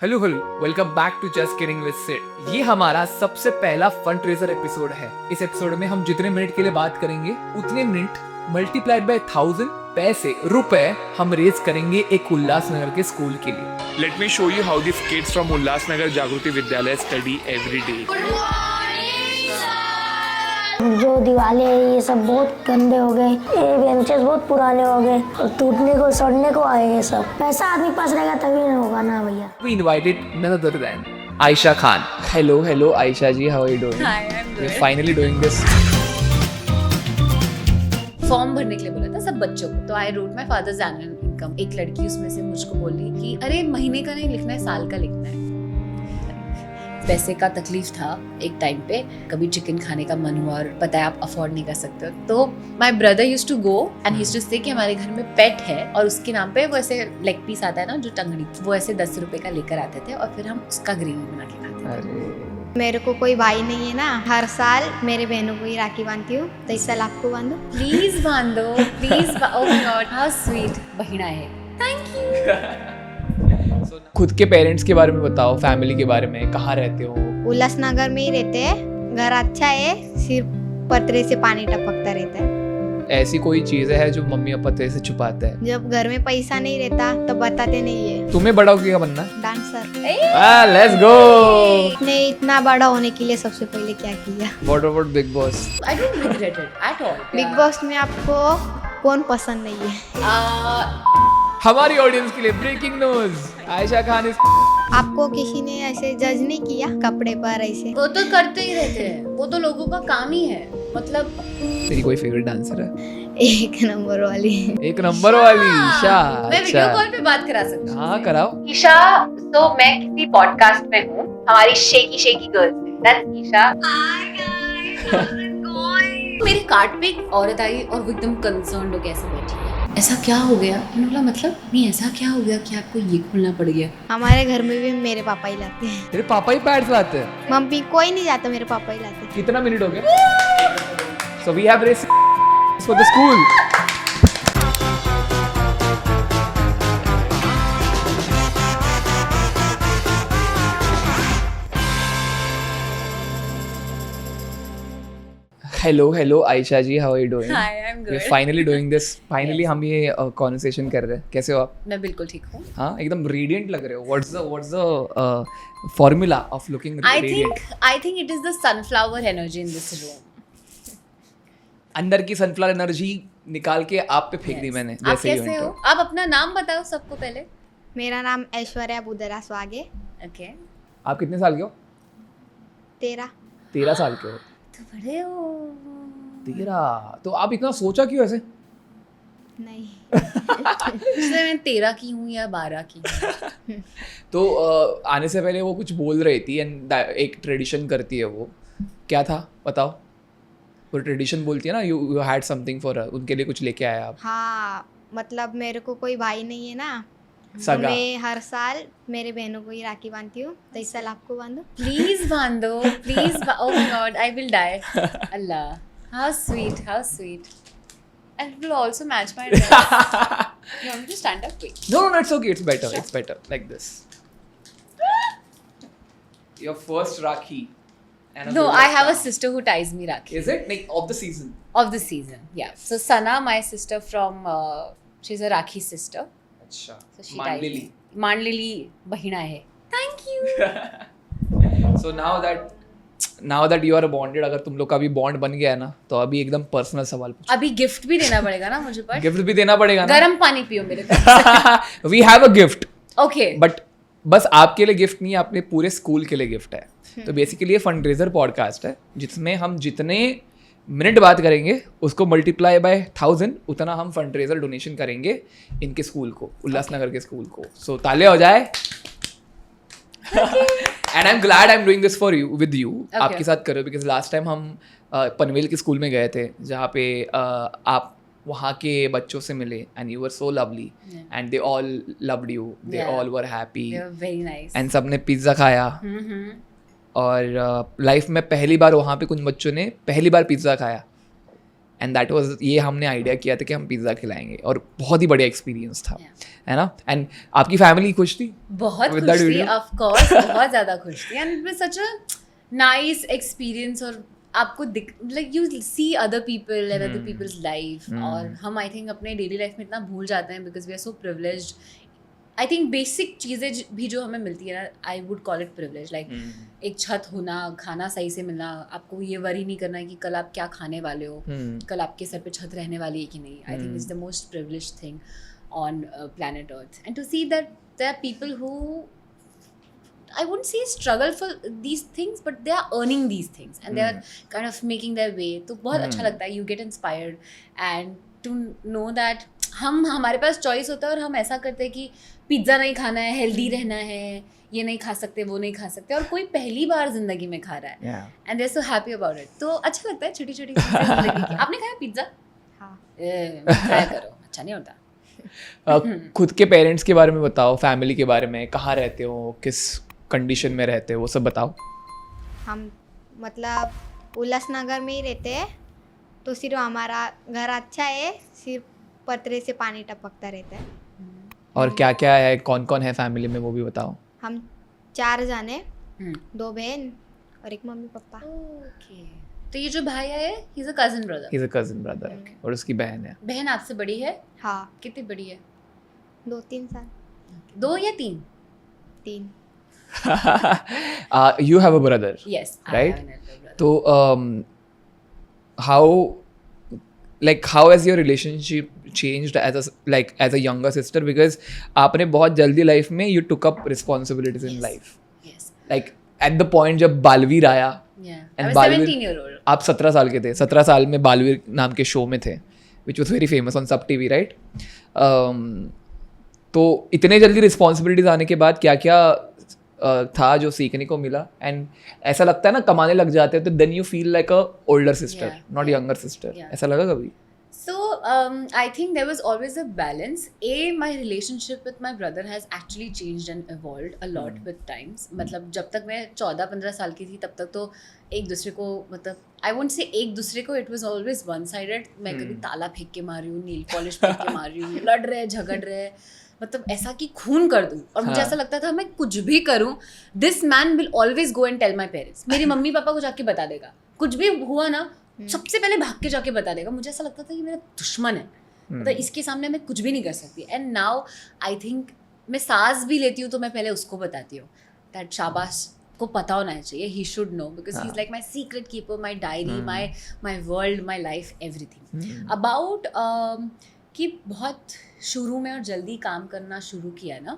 Hello welcome back to just kidding with Sid. ये हमारा सबसे पहला फंड रेजर एपिसोड है। इस एपिसोड में हम जितने मिनट के लिए बात करेंगे उतने मिनट मल्टीप्लाइड बाय 1000 पैसे रुपए हम रेज करेंगे एक उल्लासनगर के स्कूल के लिए। Let me show you how these kids from Ullasnagar Jagruti Vidyalaya study every day. जो दिवाले है ये सब बहुत गंदे हो गए, ये बेंचेस बहुत पुराने हो गए और टूटने को सड़ने को आए ये सब। पैसा आदमी पास रहेगा तभी नहीं होगा ना भैया। We invited none other than Aisha Khan. Hello Aisha ji, how are you doing? Hi, I'm good. We're finally doing this. Form भरने के लिए बोला था सब बच्चों को, तो I wrote my father's annual income. एक लड़की उसमें से मुझको बोली कि अरे महीने का नहीं लिखना है, साल का लिखना है। पैसे का तकलीफ था एक टाइम पे, कभी चिकन खाने का मन हुआ और पता है आप अफोर्ड नहीं कर सकते हो, तो my brother use to go and he used to say कि हमारे घर में पेट है और उसके नाम पे वो ऐसे लेग पीस आता है ना जो टंगड़ी, वो ऐसे 10 रुपए का लेकर आते थे और फिर हम उसका ग्रेवी बना के खाते थे। मेरे को कोई भाई नहीं है ना, हर साल मेरे बहनों को ही राखी बांधती हूँ, तो इस साल आपको बांधो। प्लीज बांधो, please. Oh my god, how sweet बहिना है। Thank you. खुद के पेरेंट्स के बारे में बताओ, फैमिली के बारे में, कहाँ रहते हो? उल्लासनगर में ही रहते हैं, घर अच्छा है, सिर्फ पतरे से पानी टपकता रहता है। ऐसी कोई चीज है जो मम्मी पापा तेरे से छुपाते हैं? जब घर में पैसा नहीं रहता तो बताते नहीं है। तुम्हें बड़ा होके क्या बनना है? डांसर। Let's go. ने इतना बड़ा होने के लिए सबसे पहले क्या किया? What about big boss? I don't regret it at all. Big boss में आपको कौन पसंद नहीं है? हमारी ऑडियंस के लिए breaking news, Ayesha Khan is आपको किसी ने ऐसे जज नहीं किया कपड़े पर ऐसे? वो तो करते ही रहते हैं, वो तो लोगों का काम ही है। मतलब तेरी कोई फेवरेट डांसर है? एक नंबर वाली। एक नंबर वाली ईशा। मैं वीडियो कॉल पे बात करा सकती हूँ। हाँ कराओ। ईशा, तो मैं किसी पॉडकास्ट में हूँ, हमारी शेकी गर्ल्स में, दैट्स ईशा। मेरे कार्ड पे एक औरत आई और वो एकदम कंसर्न्ड हो कैसे बैठी है। ऐसा क्या हो गया? मैंने बोला मतलब नहीं, ऐसा क्या हो गया कि आपको ये खोलना पड़ गया? हमारे घर में भी मेरे पापा ही लाते हैं। तेरे पापा ही पैड्स लाते हैं? मम्मी कोई नहीं जाता, मेरे पापा ही लाते हैं। कितना मिनट हो गया? So we have race for the school. Hello Ayesha ji, how are you doing? Hi, I'm we good. Are finally doing this. Finally हम ये कॉन्वर्सेशन कर रहे हैं। कैसे हो आप? मैं बिल्कुल ठीक हूँ। हाँ, एकदम रेडिएंट लग रहे हो। What's the formula of looking I radiant? think it is the sunflower energy in this room. अंदर की सनफ्लावर एनर्जी निकाल के आप पे फेंक दी Yes. मैंने। आप जैसे कैसे हो? आप अपना नाम बताओ सबको पहले। मेरा नाम ऐश्वर्या बुदरा स्वागे। ओके। आप कितने साल के हो? 13। 13 साल के हो। तो बड़े हो। 13। तो आप इतना सोचा क्यों ऐसे? नहीं। इसलिए मैं 13 की हूँ या 12 की हूँ। तो आने से पहले वो कुछ बोल रही थी एंड एक ट्रेडिशन करती है वो। क्या था बताओ? वो ट्रेडिशन बोलती है ना, you had something for her, उनके लिए कुछ लेके आया आप? हाँ, मतलब मेरे को कोई भाई नहीं है ना, तो सगा। मैं हर साल मेरे बहनों को ही राखी बांधती हूँ, तो इस साल आपको बांधो। प्लीज बांधो, please. Oh my god, I will die. Allah, how sweet, how sweet. And it will also match my dress. You want me to stand up? Wait. No, it's okay. It's better. It's better like this. Your first Rakhi. And a No, good I have a Rakhi. sister who ties me Rakhi. Is it like of the season? Of the season, yeah. So Sana, my sister from, she's a Rakhi sister. अच्छा. So she ties Mandili. me. Mandili bahina hai. Thank you. So now that you are bonded, अगर तुम लोग का भी bond बन गया है ना, तो अभी एकदम पर्सनल सवाल पूछो। अभी गिफ्ट भी देना पड़ेगा ना मुझे पर। गिफ्ट भी देना पड़ेगा ना? गरम पानी पियो मेरे तरफ। We have a gift. Okay. But बस आपके लिए गिफ्ट नहीं, अपने पूरे स्कूल के लिए गिफ्ट है। तो बेसिकली ये फंडरेजर पॉडकास्ट है जिसमें हम जितने मिनट बात करेंगे उसको मल्टीप्लाई बाय 1000 उतना हम फंडरेजर डोनेशन करेंगे इनके स्कूल को, उल्लासनगर के स्कूल को। सो ताले हो जाए। And I am glad I am doing this for you, with you. आपके साथ करो, बिकॉज लास्ट टाइम हम पनवेल के स्कूल में गए थे जहाँ पे आप वहाँ के बच्चों से मिले and you were so lovely and they all loved you, they all were happy They were very nice. And सबने पिज्ज़ा खाया। और लाइफ में पहली बार वहाँ पे कुछ बच्चों ने पहली बार पिज्ज़ा खाया एंड दैट वाज, ये हमने आइडिया किया था कि हम पिज़्ज़ा खिलाएंगे और बहुत ही बढ़िया एक्सपीरियंस था, है ना? एंड आपकी फैमिली खुश थी? बहुत With खुश that थी, video? ऑफ कोर्स बहुत ज़्यादा खुश थी, and it was such a nice experience. और आपको like you see other people and other people's life, और हम आई थिंक अपने डेली लाइफ में इतना भूल जाते हैं because we are so privileged. I think basic चीज़ें भी जो हमें मिलती है ना, I would call it privilege, like एक छत होना, खाना सही से मिलना, आपको ये वरी नहीं करना है कि कल आप क्या खाने वाले हो, कल आपके सर पे छत रहने वाली है कि नहीं। I think it's the most privilege thing on planet Earth, and to see that there are people who, I wouldn't say struggle for these things, but they are earning these things and they are kind of making their way, तो बहुत अच्छा लगता है। You get inspired and to know that हमारे पास choice होता है और हम ऐसा करते हैं कि पिज्ज़ा नहीं खाना है, हेल्दी रहना है, ये नहीं खा सकते, वो नहीं खा सकते, और कोई पहली बार जिंदगी में खा रहा है and they are so happy about it. तो अच्छा लगता है छोटी छोटी चीज़ें जिंदगी की। आपने खाया पिज्ज़ा? हाँ। खाया करो, अच्छा नहीं होता। खुद के पेरेंट्स के बारे में बताओ, फैमिली के बारे में, कहाँ रहते हो, किस कंडीशन में रहते हो, वो सब बताओ। हम मतलब उल्लासनगर में ही रहते हैं, तो सिर्फ हमारा घर अच्छा है, सिर्फ पतरे से पानी टपकता रहता है। और क्या क्या है, कौन कौन है फैमिली में, वो भी बताओ। हम 4 जाने, 2 बहन और एक मम्मी पापा। ओके, तो ये जो भाई है, he is a cousin brother. He is a cousin brother, और उसकी बहन है। बहन आपसे बड़ी है? हाँ। कितनी बड़ी है? 2-3 साल। 2 या 3? 3। You have a brother, yes, right? I have an elder brother. तो how has your relationship changed as a younger sister, because आपने बहुत जल्दी लाइफ में you took up responsibilities in Yes. life, Yes, like at the point जब बालवीर आया, yeah. And I was Balveer- 17-year-old. आप 17 साल के थे, 17 साल में बालवीर नाम के शो में थे, which was very famous on सब टीवी, राइट? तो इतने जल्दी रिस्पॉन्सिबिलिटीज आने के बाद क्या क्या था जो सीखने को मिला? एंड ऐसा लगता है ना, कमाने लग जाते हैं तो then you feel like a older sister, not younger sister, ऐसा लगा कभी? So I think there was always a balance. My relationship with my brother has actually changed and evolved a lot with times. मतलब जब तक मैं 14-15 साल की थी तब तक तो एक दूसरे को, मतलब I won't say एक दूसरे को, it was always one-sided. मैं कभी ताला फेंक के मार रही हूँ, नील पॉलिश फेंक के मार रही हूँ, लड़ रहे झगड़ रहे, मतलब ऐसा कि खून कर दूँ। और मुझे ऐसा लगता था मैं कुछ भी करूँ, this man will always go and tell my parents. मेरी मम्मी पापा को जाके बता देगा, कुछ भी हुआ ना सबसे पहले भाग के जाके बता देगा। मुझे ऐसा लगता था कि मेरा दुश्मन है, मतलब इसके सामने मैं कुछ भी नहीं कर सकती। एंड नाउ आई थिंक मैं सांस भी लेती हूँ तो मैं पहले उसको बताती हूँ, दैट शाबाश को पता होना चाहिए, he should know, because he is like my secret keeper, my diary, my world, my life, everything about. कि बहुत शुरू में और जल्दी काम करना शुरू किया ना,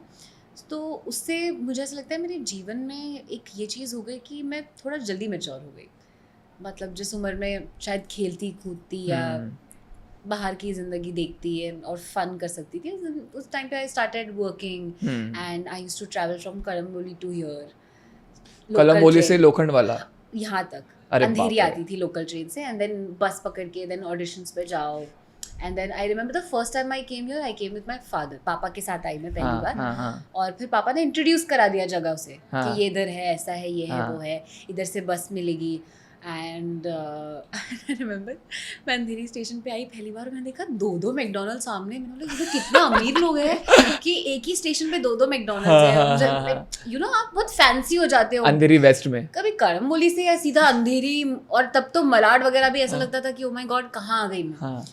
तो उससे मुझे ऐसा लगता है मेरे जीवन में एक ये चीज़ हो गई कि मैं थोड़ा जल्दी मैच्योर हो गई। मतलब जिस उम्र में शायद खेलती कूदती या बाहर की ज़िंदगी देखती है और फन कर सकती थी, उस टाइम पे I started working and I used to travel from Kalamboli to here. Kalamboli से लोखंड वाला यहाँ तक, अरे अंधेरी बाप रे। आती थी लोकल ट्रेन से, एंड देन बस पकड़ के देन ऑडिशंस पे जाओ। And then I remember the first time I came here, I came with my father. पापा के साथ आई मैं पहली बार, और फिर पापा ने इंट्रोड्यूस करा दिया जगह से कि ये इधर है, ऐसा है, ये है, वो है, इधर से बस मिलेगी। एंड आई रिमेंबर मैं अंधेरी स्टेशन पे आई पहली बार, मैंने देखा 2 मैकडॉनल्ड्स सामने। मैंने बोला ये तो कितने अमीर लोग हैं कि एक ही स्टेशन पे 2 मैकडॉनल्ड्स हैं। मुझे यू नो आप बहुत फैंसी हो जाते हो अंधेरी वेस्ट में, कभी करमबोली से या सीधा अंधेरी, और तब तो मलाड वगैरह भी ऐसा लगता था कि ओ माय गॉड कहाँ आ गई मैं।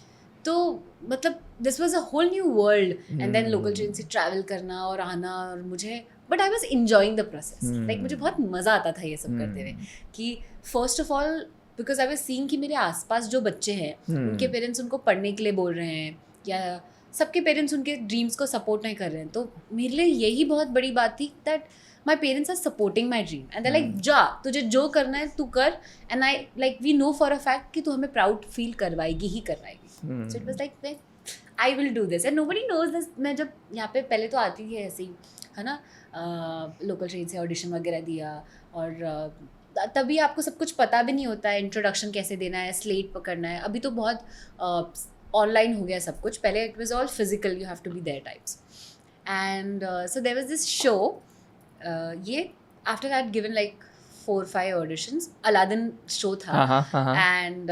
तो मतलब this was a whole new world, and then local train से ट्रैवल करना और आना, और मुझे but I was enjoying the process, like मुझे बहुत मज़ा आता था ये सब करते हुए। कि first of all because I was seeing कि मेरे आसपास जो बच्चे हैं उनके पेरेंट्स उनको पढ़ने के लिए बोल रहे हैं, या सबके पेरेंट्स उनके ड्रीम्स को सपोर्ट नहीं कर रहे हैं, तो मेरे लिए यही बहुत बड़ी बात थी that my parents are supporting my dream and they like जा तुझे जो करना है तू कर, एंड I like we know for a fact कि तू हमें प्राउड फील करवाएगी ही करवाएगी। So it was like I will do this and nobody knows this. मैं जब यहाँ पे पहले तो आती थी ऐसे ही, है ना, लोकल ट्रेन से ऑडिशन वगैरह दिया, और तभी आपको सब कुछ पता भी नहीं होता है, इंट्रोडक्शन कैसे देना है, स्लेट पकड़ना है। अभी तो बहुत ऑनलाइन हो गया सब कुछ, पहले it was all physical, you have to be there types. And so there was this show, ये after that given like 4-5 auditions, Aladdin show था एंड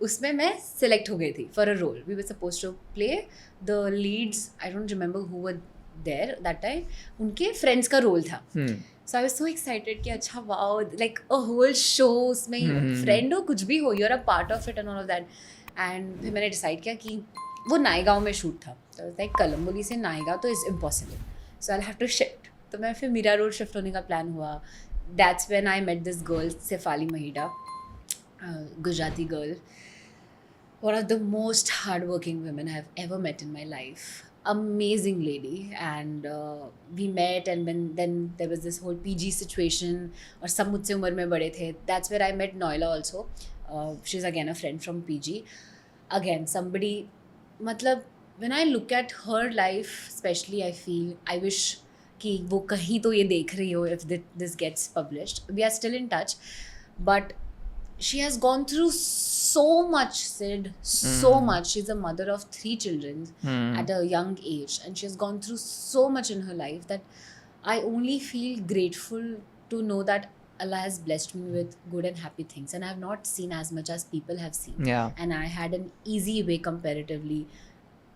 उसमें मैं सिलेक्ट हो गई थी for a role. We were suppose to play the leads, I don't remember who were there that time, उनके friends का role था. So I was so excited कि अच्छा wow, like a whole show, उसमें friend हो कुछ भी हो, you are a part of it and all of that. एंड फिर मैंने डिसाइड किया कि वो नायगांव में शूट था, तो लाइक कलम्बोली से नायगांव तो is impossible, so I have to shift. तो मैं फिर मीरा रोड शिफ्ट होने का प्लान हुआ. That's when I met this girl Shefali Mahida, Gujarati girl, one of the most hardworking women I have ever met in my life. Amazing lady, and we met, and then there was this whole PG situation, और सब मुझसे उम्र में बड़े थे. That's where I met Noila also. She's again a friend from PG. Again, somebody, मतलब when I look at her life, especially I feel, I wish कि वो कहीं तो ये देख रही हो if this gets published. We are still in touch, but she has gone through so much, Sid, so much. She's a mother of 3 children at a young age, and she has gone through so much in her life that I only feel grateful to know that Allah has blessed me with good and happy things, and I have not seen as much as people have seen. Yeah. And I had an easy way comparatively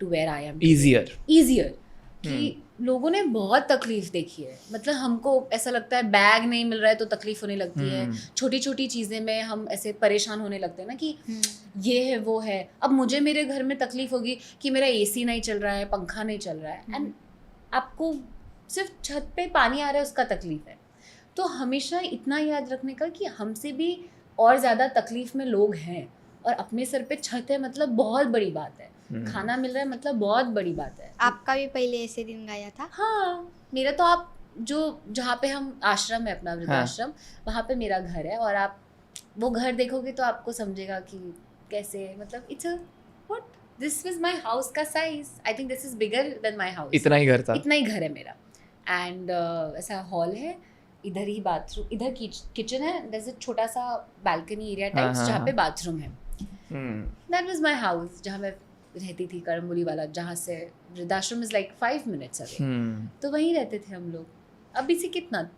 to where I am today. Easier. कि लोगों ने बहुत तकलीफ देखी है. मतलब हमको ऐसा लगता है बैग नहीं मिल रहा है तो तकलीफ होने लगती है, छोटी छोटी चीज़ें में हम ऐसे परेशान होने लगते हैं ना कि ये है वो है. अब मुझे मेरे घर में तकलीफ होगी कि मेरा AC नहीं चल रहा है, पंखा नहीं चल रहा है, एंड आपको सिर्फ छत पे पानी आ रहा है उसका तकलीफ है. तो हमेशा इतना याद रखने का कि हमसे भी और ज़्यादा तकलीफ में लोग हैं, और अपने सर पे छत है मतलब बहुत बड़ी बात है, खाना मिल रहा है मतलब बहुत बड़ी बात है. आपका भी पहले ऐसे दिन गया था? हाँ, मेरा तो आप जो जहाँ पे हम आश्रम है अपना वृद्धाश्रम, वहाँ पे मेरा घर है, और आप वो घर देखोगे तो आपको समझेगा कि कैसे, मतलब it's what this was my house का size. I think this is bigger than my house. इतना ही घर था, इतना ही घर है मेरा. एंड ऐसा हॉल है, इधर ही बाथरूम, इधर किचन है, जैसे छोटा सा बालकनी एरिया टाइप्स जहाँ पे बाथरूम है. दैट वाज माय हाउस जहाँ मैं रहती थी, करम्बोली वाला, जहाँ से वृद्धाश्रम इज लाइक 5 minutes अवे. तो वहीं रहते थे हम लोग. अभी से कितना,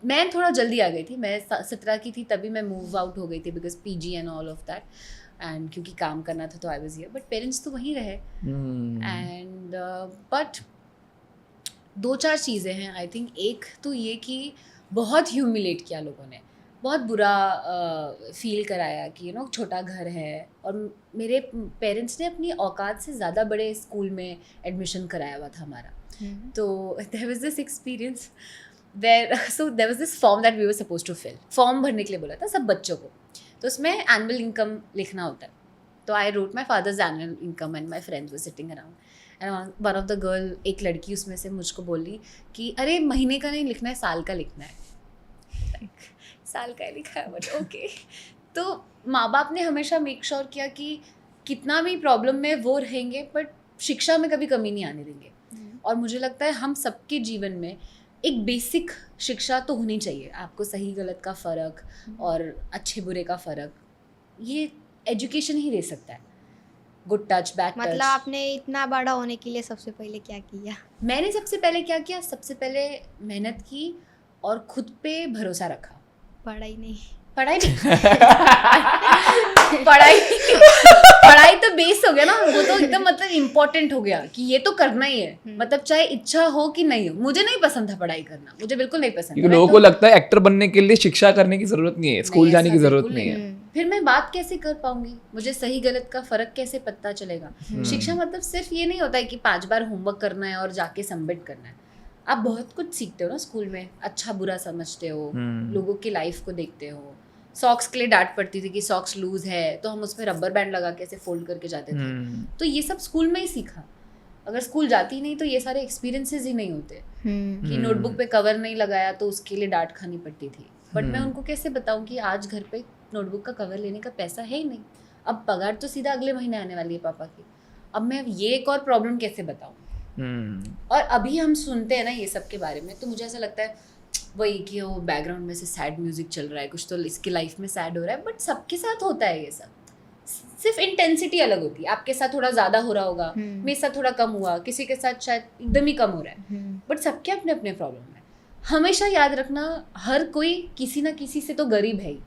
मैं थोड़ा जल्दी आ गई थी, मैं 17 की थी तभी मैं मूव आउट हो गई थी because PG and all of that, and क्योंकि काम करना था तो I was here, but parents तो वहीं रहे. एंड बट 2-4 चीज़ें हैं आई थिंक. एक तो ये कि बहुत ह्यूमिलेट किया लोगों ने, बहुत बुरा फील कराया कि छोटा घर है, और मेरे पेरेंट्स ने अपनी औकात से ज़्यादा बड़े स्कूल में एडमिशन कराया हुआ था हमारा. तो there was this experience where, so there was this form that we were suppose to fill. Form भरने के लिए बोला था सब बच्चों को, तो उसमें एनुअल इनकम लिखना होता है. तो I wrote my father's annual income and my friends were sitting around, and one of the girl, एक लड़की उसमें से मुझको बोली कि अरे महीने का नहीं लिखना है, साल का लिखना है. साल का लिखा है, बट ओके. तो माँ बाप ने हमेशा मेक श्योर किया कि कितना भी प्रॉब्लम में वो रहेंगे, बट शिक्षा में कभी कमी नहीं आने देंगे. और मुझे लगता है हम सबके जीवन में एक बेसिक शिक्षा तो होनी चाहिए. आपको सही गलत का फ़र्क और अच्छे बुरे का फ़र्क ये एजुकेशन ही दे सकता है. Good touch, bad touch. मतलब आपने इतना बड़ा होने के लिए सबसे पहले क्या किया? मैंने सबसे पहले क्या किया, सबसे पहले मेहनत की और खुद पे भरोसा रखा. पढ़ाई नहीं. पढ़ाई तो बेस हो गया ना, वो तो एकदम मतलब इम्पोर्टेंट हो गया कि ये तो करना ही है. मतलब चाहे इच्छा हो कि नहीं हो. मुझे नहीं पसंद था पढ़ाई करना, मुझे बिल्कुल नहीं पसंद. क्योंकि लोगों को लगता है एक्टर बनने के लिए शिक्षा करने की जरूरत नहीं है, स्कूल जाने की जरूरत नहीं है. फिर मैं बात कैसे कर पाऊंगी, मुझे सही गलत का फर्क कैसे पता चलेगा. शिक्षा मतलब सिर्फ ये नहीं होता है कि 5 बार होमवर्क करना है और जाके सबमिट करना है. आप बहुत कुछ सीखते हो ना स्कूल में, अच्छा बुरा समझते हो, लोगों की लाइफ को देखते हो. सॉक्स के लिए डांट पड़ती थी कि सॉक्स लूज है तो हम उसमें रबर बैंड लगा के ऐसे फोल्ड करके जाते थे. तो ये सब स्कूल में ही सीखा. अगर स्कूल जाती नहीं तो ये सारे एक्सपीरियंसेस ही नहीं होते. कि नोटबुक पे कवर नहीं लगाया तो उसके लिए डांट खानी पड़ती थी. बट मैं उनको कैसे बताऊं कि आज घर पे नोटबुक का कवर लेने का पैसा है ही नहीं. अब पगार तो सीधा अगले महीने आने वाली है पापा की. अब मैं ये एक और प्रॉब्लम कैसे बताऊं. और अभी हम सुनते हैं ना ये सब के बारे में, तो मुझे ऐसा लगता है वही कि वो बैकग्राउंड में से सैड म्यूजिक चल रहा है, कुछ तो इसकी लाइफ में सैड हो रहा है. बट सबके साथ होता है ये सब, सिर्फ इंटेंसिटी अलग होती है. आपके साथ थोड़ा ज़्यादा हो रहा होगा, मेरे साथ थोड़ा कम हुआ, किसी के साथ शायद एकदम ही कम हो रहा है. बट सबके अपने अपने प्रॉब्लम है. हमेशा याद रखना, हर कोई किसी ना किसी से तो गरीब है ही।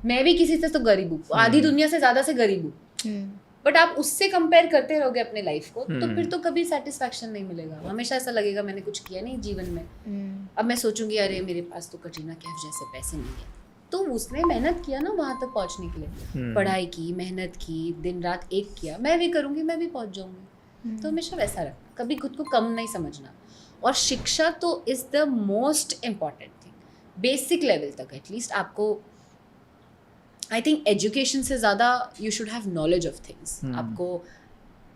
मैं भी किसी से तो गरीब हूँ, आधी दुनिया से ज्यादा से गरीब हूँ, बट आप उससे कंपेयर करते रहोगे अपने लाइफ को तो फिर तो कभी सेटिस्फैक्शन नहीं मिलेगा। हमेशा ऐसा लगेगा मैंने कुछ किया नहीं जीवन में। अब मैं सोचूंगी अरे मेरे पास तो कटरीना कैफ जैसे पैसे नहीं है, तो उसने मेहनत किया ना वहां तक पहुंचने के लिए, पढ़ाई की, मेहनत की, दिन रात एक किया, मैं भी करूंगी, मैं भी पहुंच जाऊंगी। तो हमेशा वैसा रखना, कभी खुद को कम नहीं समझना। और शिक्षा तो is the most important thing, basic level तक एटलीस्ट आपको, आई थिंक एजुकेशन से ज़्यादा you should have knowledge of things. आपको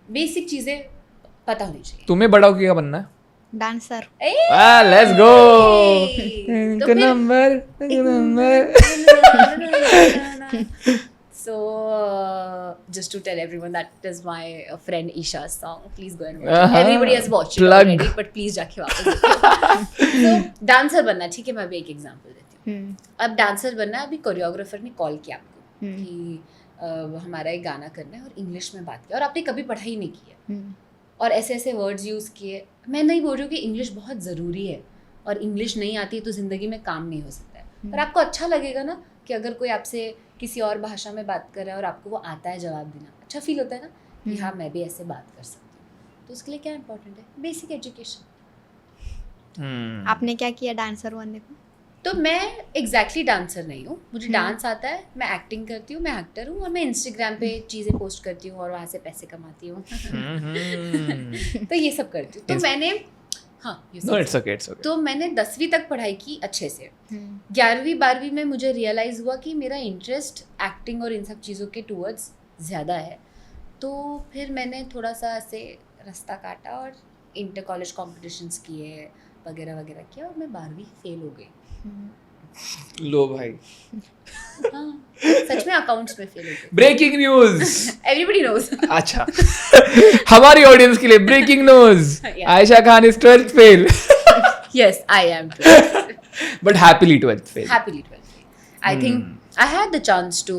बेसिक चीज़ें पता होनी चाहिए। तुम्हें बड़ा होकर क्या बनना है? डांसर। Let's go. तो फिर- number So, just to tell everyone, that is my friend Isha's song. Please go and watch it. Everybody has watched it Plug. already, but please जाके वापस देखो। So, डांसर बनना, ठीक है, मैं अभी एक एग्जांपल देती हूँ। अब डांसर बनना है, अभी कोरियोग्राफर ने कॉल किया आपको कि हमारा एक गाना करना है और इंग्लिश में बात किया, और आपने कभी पढ़ाई नहीं की है और ऐसे ऐसे वर्ड्स यूज़ किए। मैं नहीं बोल रही हूँ कि इंग्लिश बहुत ज़रूरी है, और इंग्लिश नहीं आती तो ज़िंदगी में काम नहीं हो सकता है, पर आपको अच्छा लगेगा ना कि अगर कोई आपसे किसी और भाषा में बात कर रहा है और आपको वो आता है जवाब देना, अच्छा फील होता है ना कि हाँ मैं भी ऐसे बात कर सकती हूँ। तो उसके लिए क्या इंपॉर्टेंट है? Basic education. आपने क्या किया डांसर बनने को? तो मैं एग्जैक्टली डांसर नहीं हूँ, मुझे डांस आता है, मैं एक्टिंग करती हूँ, मैं एक्टर हूँ, और मैं इंस्टाग्राम पे चीज़ें पोस्ट करती हूँ और वहाँ से पैसे कमाती हूँ। तो ये सब करती हूँ। तो मैंने no it's okay, it's okay. तो मैंने 10वीं तक पढ़ाई की अच्छे से। 11वीं 12वीं में मुझे रियलाइज़ हुआ कि मेरा इंटरेस्ट एक्टिंग और इन सब चीज़ों के टूवर्ड्स ज़्यादा है। तो फिर मैंने थोड़ा सा ऐसे रास्ता काटा और इंटर कॉलेज कॉम्पिटिशन्स किए वगैरह वगैरह किया, और मैं 12वीं फेल हो गई। लो भाई, हाँ, सच में अकाउंट्स में फेल हो गई। Breaking news. Everybody knows. अच्छा, हमारी ऑडियंस के लिए breaking news, Yeah. Ayesha Khan is 12th fail Yes, I am. But happily 12th fail. Happily 12th. I think I had the chance to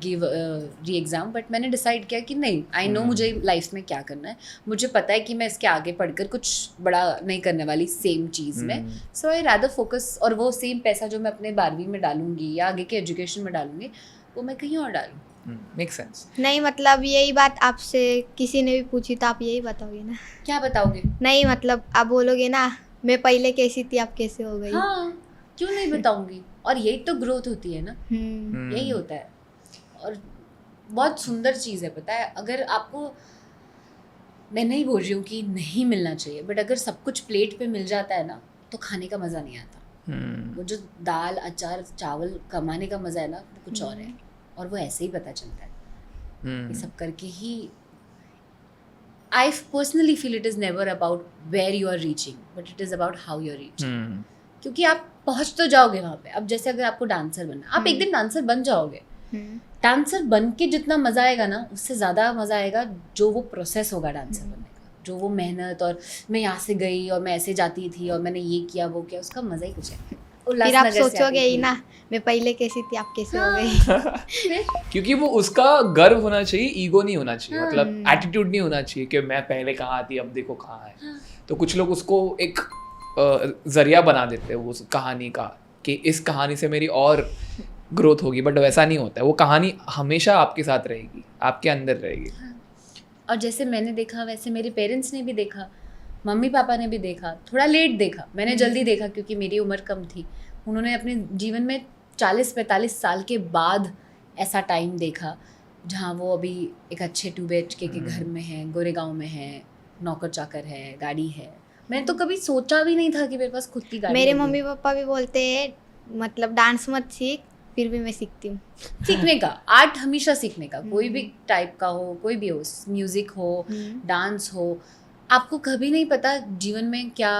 give a re-exam, but मैंने decide किया कि नहीं, I know मुझे life में क्या करना है, मुझे पता है कि मैं इसके आगे पढ़कर कुछ बड़ा नहीं करने वाली सेम चीज़ में। सो आई रादर फोकस, और वो सेम पैसा जो मैं अपने 12वीं में डालूंगी या आगे के एजुकेशन में डालूंगी, वो मैं कहीं और डालूँ। Make sense. नहीं मतलब यही बात आपसे किसी ने भी पूछी तो आप यही बताओगे ना? क्या बताओगे? नहीं मतलब आप बोलोगे ना मैं पहले कैसी थी आप कैसे हो गई। हाँ, क्यों नहीं बताऊंगी? और यही तो ग्रोथ होती है ना, यही होता है। और बहुत सुंदर चीज़ है, पता है, अगर आपको, मैं नहीं बोल रही हूँ कि नहीं मिलना चाहिए, बट अगर सब कुछ प्लेट पे मिल जाता है ना तो खाने का मज़ा नहीं आता। वो जो दाल अचार चावल कमाने का मज़ा है ना, वो कुछ और है, और वो ऐसे ही पता चलता है। ये सब करके ही I personally feel it is never about where you are reaching, but it is about how you are reaching. क्योंकि आप पहुंच तो जाओगे वहाँ पे। अब जैसे अगर आपको डांसर बनना, आप एक दिन डांसर बन जाओगे, डांसर बन के जितना मज़ा आएगा ना, उससे ज़्यादा मज़ा आएगा जो वो प्रोसेस होगा डांसर बनने का, जो वो मेहनत, और मैं यहाँ से गई और मैं ऐसे जाती थी और मैंने ये किया वो किया, उसका मज़ा ही कुछ है। फिर आप सोचोगे ही ना मैं पहले कैसी थी आप कैसे हो गई। क्योंकि वो उसका गर्व होना चाहिए, ईगो नहीं होना चाहिए, मतलब एटीट्यूड नहीं होना चाहिए कि मैं पहले कहाँ थी अब देखो कहाँ है। तो कुछ लोग उसको एक जरिया बना देते हैं उस कहानी का कि इस कहानी से मेरी और ग्रोथ होगी, बट वैसा नहीं होता है। वो कहानी हमेशा आपके साथ रहेगी, आपके अंदर रहेगी। और जैसे मैंने देखा वैसे मेरे पेरेंट्स ने भी देखा, मम्मी पापा ने भी देखा, थोड़ा लेट देखा, मैंने जल्दी देखा क्योंकि मेरी उम्र कम थी। उन्होंने अपने जीवन में 40-45 साल के बाद ऐसा टाइम देखा जहाँ वो अभी एक अच्छे 2 BHK के घर में है, गोरेगांव में है, नौकर चाकर है, गाड़ी है। मैंने तो कभी सोचा भी नहीं था कि मेरे पास खुद की गाड़ी मेरे होगी। मम्मी पापा भी बोलते हैं मतलब डांस मत सीख, फिर भी मैं सीखती हूँ। सीखने का, आर्ट हमेशा सीखने का, कोई भी टाइप का हो, कोई भी हो, म्यूजिक हो, डांस हो, आपको कभी नहीं पता जीवन में क्या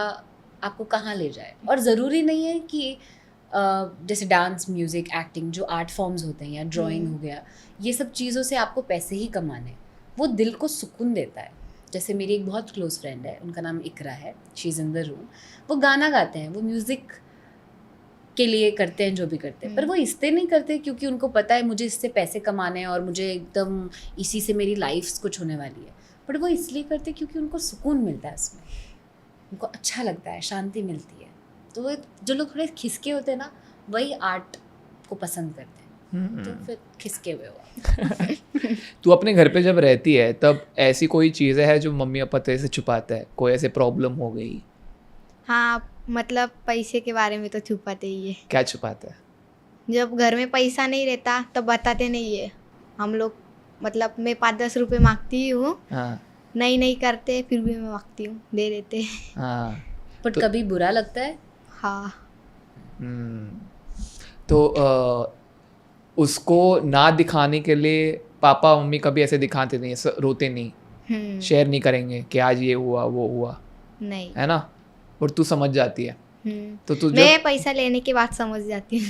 आपको कहाँ ले जाए। और ज़रूरी नहीं है कि जैसे डांस, म्यूज़िक, एक्टिंग जो आर्ट फॉर्म्स होते हैं या ड्राइंग हो गया, ये सब चीज़ों से आपको पैसे ही कमाने, वो दिल को सुकून देता है। जैसे मेरी एक बहुत क्लोज फ्रेंड है, उनका नाम इकरा है, she is in the room. वो गाना गाते हैं, वो म्यूज़िक के लिए करते हैं जो भी करते हैं, पर वो इसलिए नहीं करते क्योंकि उनको पता है मुझे इससे पैसे कमाने हैं और मुझे एकदम इसी से मेरी लाइफ कुछ होने वाली है, बट वो इसलिए करते क्योंकि उनको सुकून मिलता है उसमें, उनको अच्छा लगता है, शांति मिलती है। तो वो जो लोग थोड़े खिसके होते हैं ना वही आर्ट को पसंद करते हैं, तो फिर खिसके हुए हुआ। तू अपने घर पे जब रहती है तब ऐसी कोई चीज़ें है जो मम्मी पापा तेरे से छुपाते हैं, कोई ऐसे प्रॉब्लम हो गई? हाँ मतलब पैसे के बारे में तो छुपाते ही है। क्या छुपाते हैं? जब घर में पैसा नहीं रहता तो बताते नहीं है हम लोग। मतलब मैं 5-10 रुपये मांगती हूँ, हाँ नहीं करते, फिर भी मैं मांगती हूँ, दे देते हैं। हाँ। बट कभी बुरा लगता है? हाँ तो उसको ना दिखाने के लिए पापा मम्मी कभी ऐसे दिखाते नहीं, ऐसे रोते नहीं, शेयर नहीं करेंगे कि आज ये हुआ वो हुआ, नहीं। है ना? और तू समझ जाती है तो तू मैं पैसा लेने के बाद समझ जाती हूँ।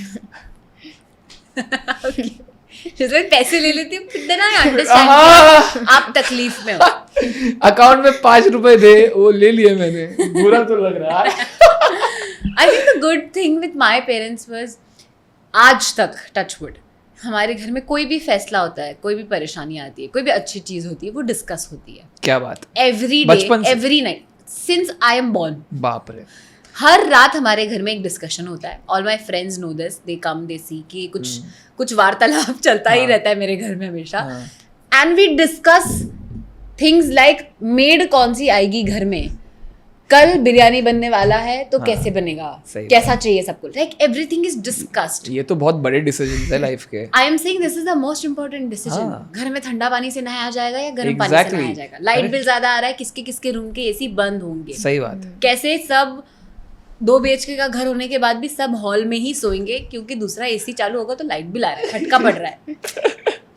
जिसमें पैसे ले लेती हूँ फिर ना अंडरस्टैंड आप तकलीफ में हो। अकाउंट में 5 रुपए दे, वो ले लिए मैंने, बुरा तो लग रहा है। I think the good thing with my parents was आज तक टचवुड हमारे घर में कोई भी फैसला होता है, कोई भी परेशानी आती है, कोई भी अच्छी चीज होती है, वो डिस्कस होती है क्या बात? एवरी बचपन डे से? Every night since I am born. बाप रे। हर रात हमारे घर में एक डिस्कशन होता है। All my friends know this, they come they see कि कुछ वार्तालाप चलता ही रहता है मेरे घर में हमेशा। And we discuss things like maid कौन सी आएगी घर में, कल बिरयानी बनने वाला है तो कैसे बनेगा, कैसा चाहिए सब कुछ, लाइक एवरीथिंग इज डिस्कस्ड। ये तो बहुत बड़े डिसीजन है लाइफ के। I am saying this is the most important decision. घर में ठंडा पानी से नहाया जाएगा या गर्म पानी से नहाया जाएगा, लाइट बिल ज्यादा आ रहा है, किसके किसके रूम के एसी बंद होंगे, सही बात। कैसे सब 2 BHK का घर होने के बाद भी सब हॉल में ही सोएंगे क्योंकि दूसरा एसी चालू होगा तो लाइट बिल आ रहा है, खटका पड़ रहा है।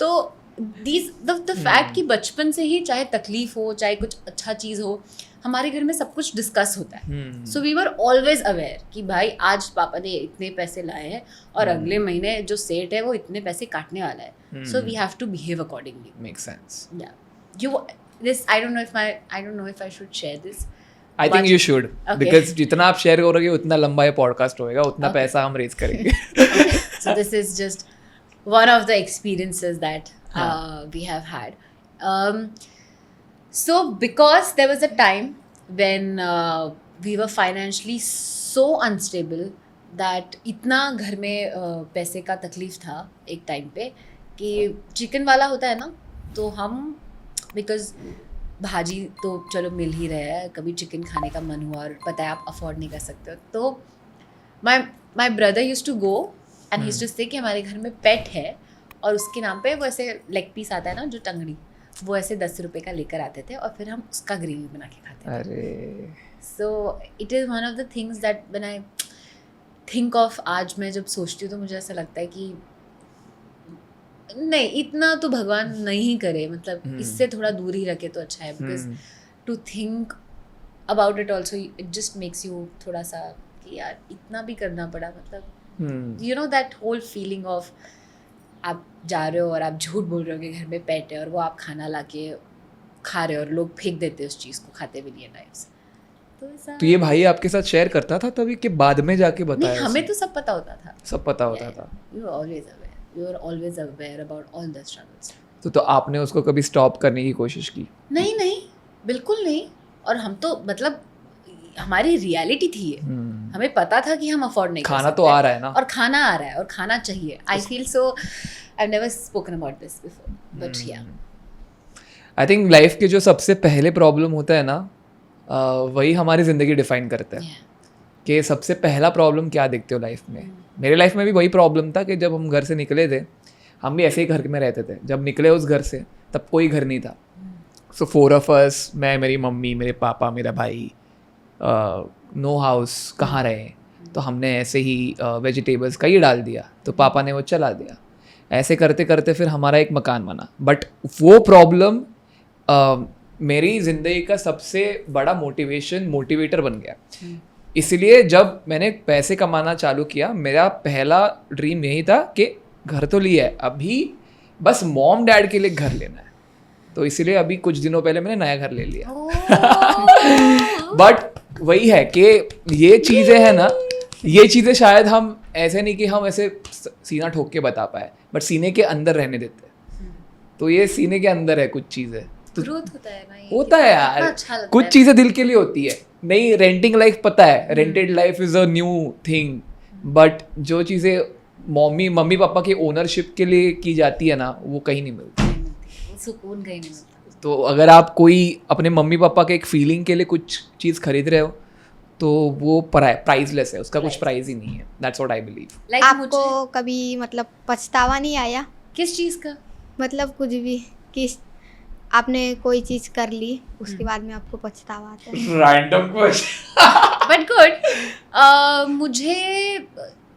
तो द फैक्ट कि बचपन से ही चाहे तकलीफ हो चाहे कुछ अच्छा चीज हो, हमारे घर में सब कुछ डिस्कस होता है। So we were always aware कि भाई आज पापा ने इतने पैसे लाए हैं और अगले महीने जो सेट है वो इतने पैसे काटने वाला है, so we have to behave accordingly. Make sense. Yeah you this I don't know if I should share this. I think you should, Okay. Because जितना आप शेयर करोगे उतना लंबा ये पॉडकास्ट होएगा, उतना पैसा हम रेज करेंगे। So this is just one of the experiences that we have had. So because there was a time when we were financially so unstable that इतना घर में पैसे का तकलीफ था एक टाइम पे कि चिकन वाला होता है ना, तो हम बिकॉज भाजी तो चलो मिल ही रहा है, कभी चिकन खाने का मन हुआ और पता है आप अफोर्ड नहीं कर सकते हो, तो my brother use to go and he used to say कि हमारे घर में पेट है और उसके नाम पे वो ऐसे लेग पीस आता है ना जो टंगड़ी, वो ऐसे 10 रुपये का लेकर आते थे और फिर हम उसका ग्रेवी बना के खाते थे। अरे so it is one of the things that when I think of, आज मैं जब सोचती हूँ तो मुझे ऐसा लगता है कि नहीं, इतना तो भगवान नहीं करे, मतलब इससे थोड़ा दूर ही रखे तो अच्छा है, because to think about it also it just makes you थोड़ा सा कि यार इतना भी करना पड़ा, मतलब you know that whole feeling of आप जा रहे हो और आप झूठ बोल रहे हो कि घर में पेट है और वो आप खाना ला के खा रहे हो और लोग फेंक देते हैं उस चीज़ को, खाते भी नहीं है टाइम से। तो ये भाई आपके साथ शेयर करता था तभी कि बाद में जाके बताया? नहीं, हमें तो सब पता होता था, सब पता होता था। You are always aware about all the struggles. तो आपने उसको कभी स्टॉप करने की कोशिश की? नहीं, बिल्कुल नहीं। और हम तो मतलब हमारी रियलिटी थी ये, हमें पता था कि हम अफोर्ड नहीं कर सकते, खाना तो आ रहा है ना, और खाना आ रहा है और खाना चाहिए। I feel so, I have never spoken about this before, but या आई थिंक लाइफ के जो सबसे पहले प्रॉब्लम होता है ना, वही हमारी ज़िंदगी डिफाइन करता है कि सबसे पहला प्रॉब्लम क्या देखते हो लाइफ में। मेरे लाइफ में भी वही प्रॉब्लम था कि जब हम घर से निकले थे, हम भी ऐसे ही घर में रहते थे, जब निकले उस घर से तब कोई घर नहीं था। सो 4 of us, मैं, मेरी मम्मी, मेरे पापा, मेरा भाई, नो हाउस, कहाँ रहे, तो हमने ऐसे ही वेजिटेबल्स का ही डाल दिया, तो पापा ने वो चला दिया। ऐसे करते करते फिर हमारा एक मकान बना। बट वो प्रॉब्लम मेरी ज़िंदगी का सबसे बड़ा मोटिवेटर बन गया। इसलिए जब मैंने पैसे कमाना चालू किया, मेरा पहला ड्रीम यही था कि घर तो लिया है, अभी बस मॉम डैड के लिए घर लेना है। तो इसीलिए अभी कुछ दिनों पहले मैंने नया घर ले लिया। बट वही है कि ये चीज़ें हैं ना, ये चीज़ें शायद हम ऐसे नहीं कि हम ऐसे सीना ठोक के बता पाए, बट सीने के अंदर रहने देते हैं। तो ये सीने के अंदर है कुछ चीज़ें, ग्रोथ होता है ना ये, होता है कितना यार, अच्छा लगता कुछ है। चीजें दिल के लिए होती है। नहीं, रेंटिंग लाइफ पता है, rented life is a new thing, but जो चीजें मम्मी पापा के ओनरशिप के लिए की जाती है ना, वो कहीं नहीं मिलती। नहीं मिलती, वो सुकून कहीं नहीं मिलता। तो अगर आप कोई अपने मम्मी पापा के एक फीलिंग के लिए कुछ चीज़ खरीद रहे हो, तो वो प्राइसलेस है, उसका कुछ प्राइस ही नहीं है। That's what I believe. Like आपको मुझे कभी मतलब पछतावा नहीं आया? किस चीज़ का? मतलब कुछ भी कि आपने कोई चीज़ कर ली उसके बाद में आपको पछतावा आता है? Random question. But good. मुझे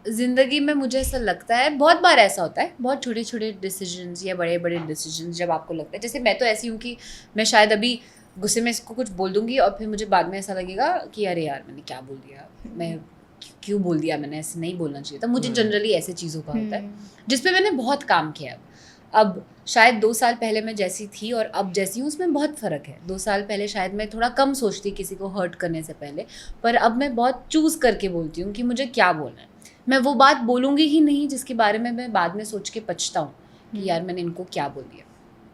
ज़िंदगी में मुझे ऐसा लगता है, बहुत बार ऐसा होता है, बहुत छोटे छोटे डिसीजंस या बड़े बड़े डिसीजंस जब आपको लगता है, जैसे मैं तो ऐसी हूँ कि मैं शायद अभी गुस्से में इसको कुछ बोल दूंगी और फिर मुझे बाद में ऐसा लगेगा कि अरे यार मैंने क्या बोल दिया, मैं क्यों बोल दिया, मैंने ऐसे नहीं बोलना चाहिए था। मुझे जनरली ऐसे चीज़ों का होता है जिस पे मैंने बहुत काम किया। अब शायद 2 साल पहले मैं जैसी थी और अब जैसी हूँ उसमें बहुत फ़र्क है। 2 साल पहले शायद मैं थोड़ा कम सोचती किसी को हर्ट करने से पहले, पर अब मैं बहुत चूज़ करके बोलती हूँ कि मुझे क्या बोलना है। मैं वो बात बोलूँगी ही नहीं जिसके बारे में मैं बाद में सोच के पछताऊँ कि यार मैंने इनको क्या बोल दिया।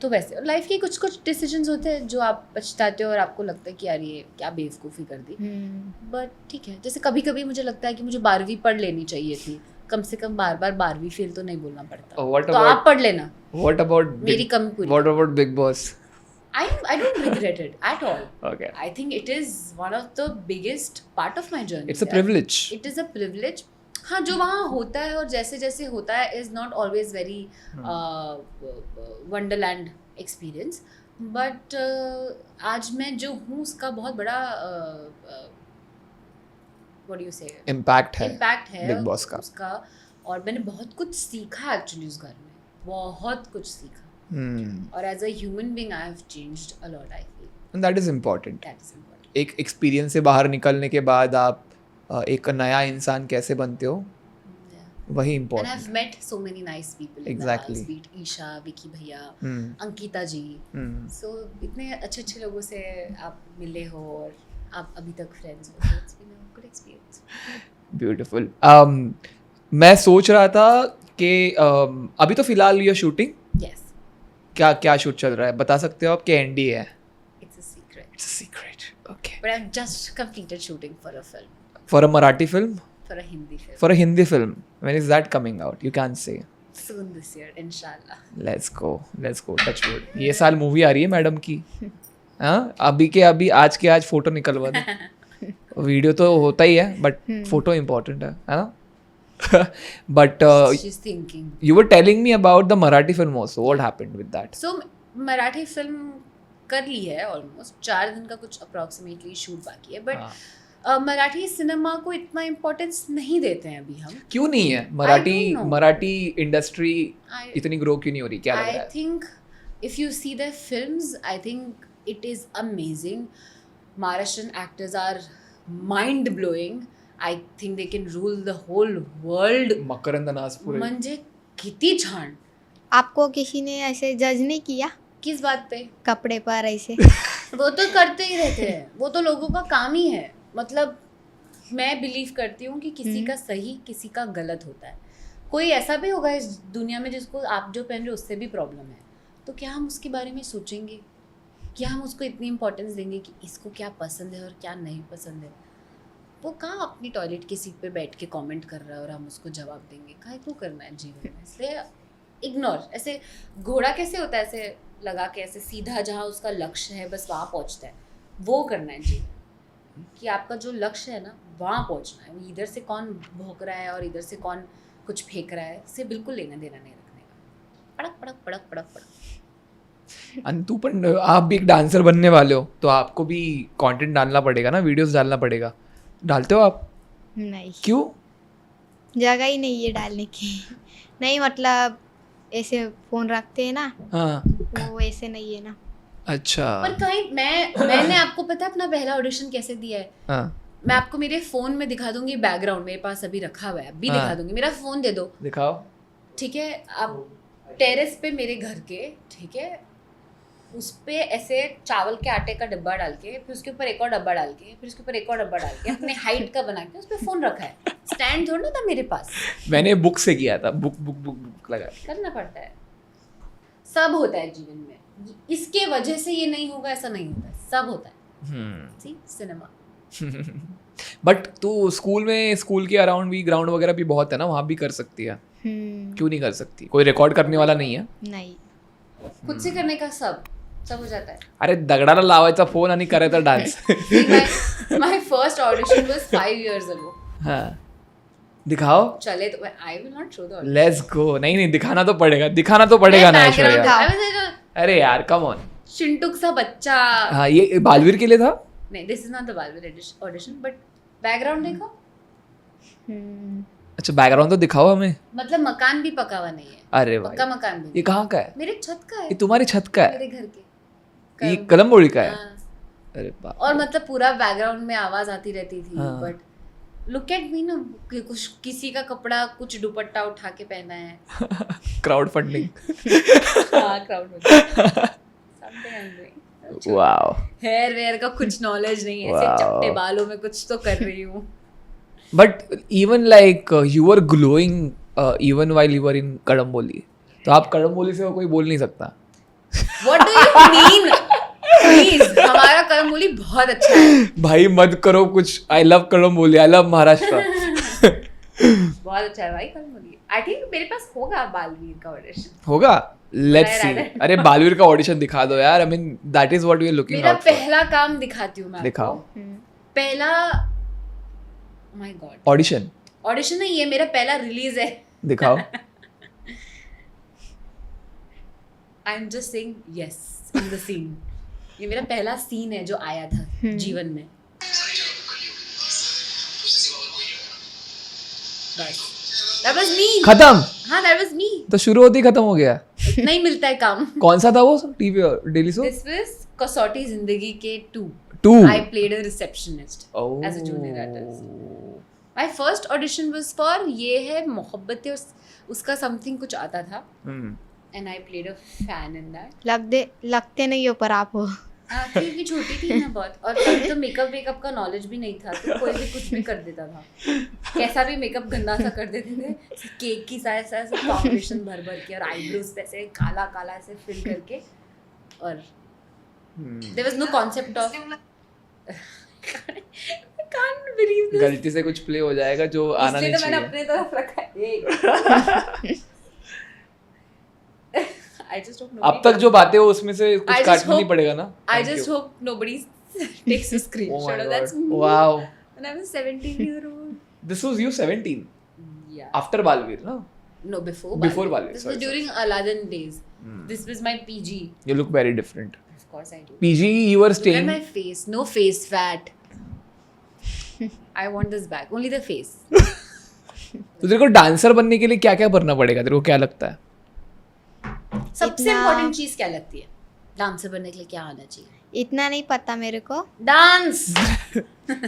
तो वैसे लाइफ के कुछ कुछ डिसीजंस होते हैं जो आप पछताते हो और आपको लगता है कि यार ये क्या बेवकूफ़ी कर दी। बट ठीक है, जैसे कभी कभी मुझे लगता है कि मुझे 12वीं पढ़ लेनी चाहिए थी, कम से कम बार बार 12वीं फेल तो नहीं बोलना पड़ता। What तो about- आप पढ़ लेना, What about मेरी कमी पूरी। What about Big Boss? I don't regret it at all. Okay. I think it is one of the biggest part of my journey. It's a privilege. It is a privilege. हाँ, जो वहाँ होता है और जैसे जैसे होता है is not always very wonderland experience. But आज मैं जो हूँ उसका बहुत बड़ा what do you say? Impact है Impact है Big Boss का। उसका, और मैंने बहुत कुछ सीखा एक्चुअली उस घर में, बहुत कुछ सीखा। और as a human being I have changed a lot, I feel And that is important. That is important. एक एक्सपीरियंस से बाहर निकलने के बाद आप एक नया इंसान कैसे बनते हो, वही And important. I've met so many nice people in Exactly. the house, be it Isha, Vicky भैया, Hmm. अंकिता जी। So इतने अच्छे अच्छे लोगों से आप मिले हो और आप अभी तक फ्रेंड्स हो, so it's been a good experience. Beautiful. मैं सोच रहा था कि अभी तो फिलहाल ये शूटिंग Yes, क्या शूट चल रहा है, बता सकते हो आप? कि एनडी है? it's a secret. It's a secret. Okay. But I've just completed shooting for a film, for a Marathi film? for a Hindi film. For a Hindi film? When is that coming out? You can say. Soon this year, inshallah. Let's go touch wood. ये साल movie आ रही है madam की। हाँ, अभी के अभी आज के आज फोटो निकलवा दो। वीडियो तो होता ही है बट फोटो इम्पोर्टेंट है ना? But She's thinking. you were telling me about the Marathi film also. What happened with that? So Marathi film कर ली है ऑलमोस्ट, 4 दिन का कुछ अप्रॉक्सीमेटली शूट बाकी है, बट हाँ। मराठी सिनेमा को इतना इम्पोर्टेंस नहीं देते हैं अभी हम। क्यों नहीं है? don't know. Marathi industry I- इतनी ग्रो क्यों नहीं हो रही? क्या लग I रहा है? think if you see their films, I think it is amazing. Maharashtrian actors are mind blowing. I think they can rule the whole world. मकरंद नाजपुरे। म्हणजे किती छान। आपको किसी ने ऐसे जज नहीं किया किस बात पे? कपड़े पर ऐसे? वो तो करते ही रहते हैं, वो तो लोगों का काम ही है। मतलब मैं बिलीव करती हूँ कि किसी का सही किसी का गलत होता है। कोई ऐसा भी होगा इस दुनिया में जिसको आप जो पहन रहे हो उससे भी प्रॉब्लम है, तो क्या हम उसके बारे में सोचेंगे? क्या हम उसको इतनी इंपॉर्टेंस देंगे कि इसको क्या पसंद है और क्या नहीं पसंद है? वो कहाँ अपनी टॉयलेट की सीट पे बैठ के कमेंट कर रहा है और हम उसको जवाब देंगे? काहे को करना है जीवन में? इसलिए इग्नोर। ऐसे घोड़ा कैसे होता है, ऐसे लगा के ऐसे सीधा जहाँ उसका लक्ष्य है बस वहाँ पहुँचता है, वो करना है जीवन। कि आपका जो लक्ष्य है ना वहाँ पहुँचना है। इधर से कौन भौंक रहा है और इधर से कौन कुछ फेंक रहा है, इससे बिल्कुल लेना देना नहीं रखने का। पड़क पड़क पड़क पड़क पड़क। अंतु पर आप भी एक डांसर बनने वाले हो तो आपको भी कंटेंट डालना पड़ेगा ना, वीडियोस डालना पड़ेगा। डालते हो आप? नहीं, क्यों? जगह ही नहीं है डालने की। नहीं मतलब ऐसे फोन रखते हैं ना, हाँ, वो ऐसे नहीं है ना। अच्छा। पर कहीं मैंने आपको पता है अपना पहला ऑडिशन कैसे दिया है? हाँ, मैं आपको मेरे फ़ोन में दिखा दूंगी, बैकग्राउंड मेरे पास अभी रखा हुआ है, अभी हाँ। दिखा दूंगी। मेरा फ़ोन दे दो, दिखाओ। ठीक है? आप टेरेस पे मेरे घर के, ठीक है, उस पे ऐसे चावल के आटे का डब्बा डाल के, फिर उसके ऊपर एक और डब्बा डाल के, फिर उसके ऊपर एक और डब्बा डाल के, अपने हाइट का बना के उस पे फ़ोन रखा है। स्टैंड थोड़ा ना था मेरे पास, मैंने बुक से किया था, बुक लगा के। करना पड़ता है। सब होता है जीवन में, इसके वजह से ये नहीं होगा, ऐसा नहीं होता है, सब होता है। सी सिनेमा। बट तू स्कूल के अराउंड भी ग्राउंड वगैरह भी बहुत है ना, वहाँ भी कर सकती है, क्यों नहीं कर सकती? कोई रिकॉर्ड करने वाला नहीं है? नाही खुद से करने का सब हो जाता है। अरे दगडाला लावायचा फोन आणि करायचा dance. My first audition was 5 years ago. हाँ दिखाओ. चले तो I will not show the audition. Let's go. नहीं दिखाना तो पड़ेगा ना ऐश्वर्या. अरे यार कम ऑन. चिंटुक सा बच्चा। हाँ ये बालवीर के लिए था. नहीं, this is not the Baalveer audition, but background देखो, अच्छा बैकग्राउंड तो दिखाओ हमें. मतलब मकान भी पका हुआ नहीं है। अरे भाई पक्का मकान भी ये कहाँ का है? मेरे छत का है। ये तुम्हारी छत का है? मेरे घर के। ये कलमबोड़ी का है? हाँ। अरे बाप. और मतलब पूरा बैकग्राउंड में आवाज आती रहती थी, हाँ। बट लुक एट मी ना, कुछ किसी का कपड़ा कुछ दुपट्टा उठा के पहना है। Crowd funding. हाँ, crowd something I am doing. Wow. Hair wear का कुछ नॉलेज नहीं है, ऐसे Wow. चपटे बालों में कुछ तो कर रही हूँ। But even like you are glowing even while you are in Kalamboli. तो आप कड़मबोली से कोई बोल नहीं सकता. What do you mean? Please, हमारा कड़मबोली बहुत अच्छा है। भाई मत करो कुछ. I love Kalamboli. I love Maharashtra. बहुत अच्छा है भाई कड़मबोली। आई थिंक मेरे पास होगा बालवीर का ऑडिशन। होगा. Let's see. Rather. अरे बालवीर का ऑडिशन दिखा दो यार. I mean that is what we are looking मेरा आउट फॉर. पहला काम दिखाती हूँ मैं आपको। दिखाओ. पहला माय गॉड ऑडिशन ऑडिशन नहीं, ये मेरा पहला रिलीज है। दिखाओ. I am just saying yes in the scene. ये मेरा पहला सीन है जो आया था जीवन में। बस दैट वाज मी। खत्म. हाँ दैट वाज मी। तो शुरू होते ही खत्म हो गया. नहीं मिलता है काम। कौन सा था वो TV daily show? This was कसौटी जिंदगी के 2. I played a receptionist as a junior artist. My first audition was for ये है मोहब्बतें, उसका something कुछ आता था, and I played a fan in that. लगते नहीं हो पर आप हो। हाँ, क्योंकि छोटी थी ना बहुत, और तब तो मेकअप का नॉलेज भी नहीं था, तो कोई भी कुछ भी कर देता था, कैसा भी मेकअप गंदा सा कर देते थे, केक की ऐसा फाउंडेशन भर के और आईब्रोज पे ऐसे काला काला ऐसे फिल करके, और there was no concept of I can't believe this. गलती से कुछ प्ले हो जाएगा जो आना नहीं इसलिए तो मैंने चाहिए. अपने तरफ रखा है। I just hope nobody अब तक जो बातें हो उसमें से I कुछ just काटना नहीं hope- पड़ेगा ना. I Thank just you. hope nobody takes a Oh my screenshot of God. that's me Wow. when I was 17-year-old. This was you 17 Yeah. after Balveer, no? No, before Before Balveer, This sorry, was during Aladdin days. This was my PG. You look very different. Of course I do. PG you were Look at staying. my face. No face fat. I want this back. Only the face. तो तेरे को dancer बनने के लिए क्या क्या करना पड़ेगा? तेरे को क्या लगता है? सबसे इतना- इम्पोर्टेंट चीज क्या लगती है डांसर बनने के लिए? क्या आना चाहिए? इतना नहीं पता मेरे को। डांस।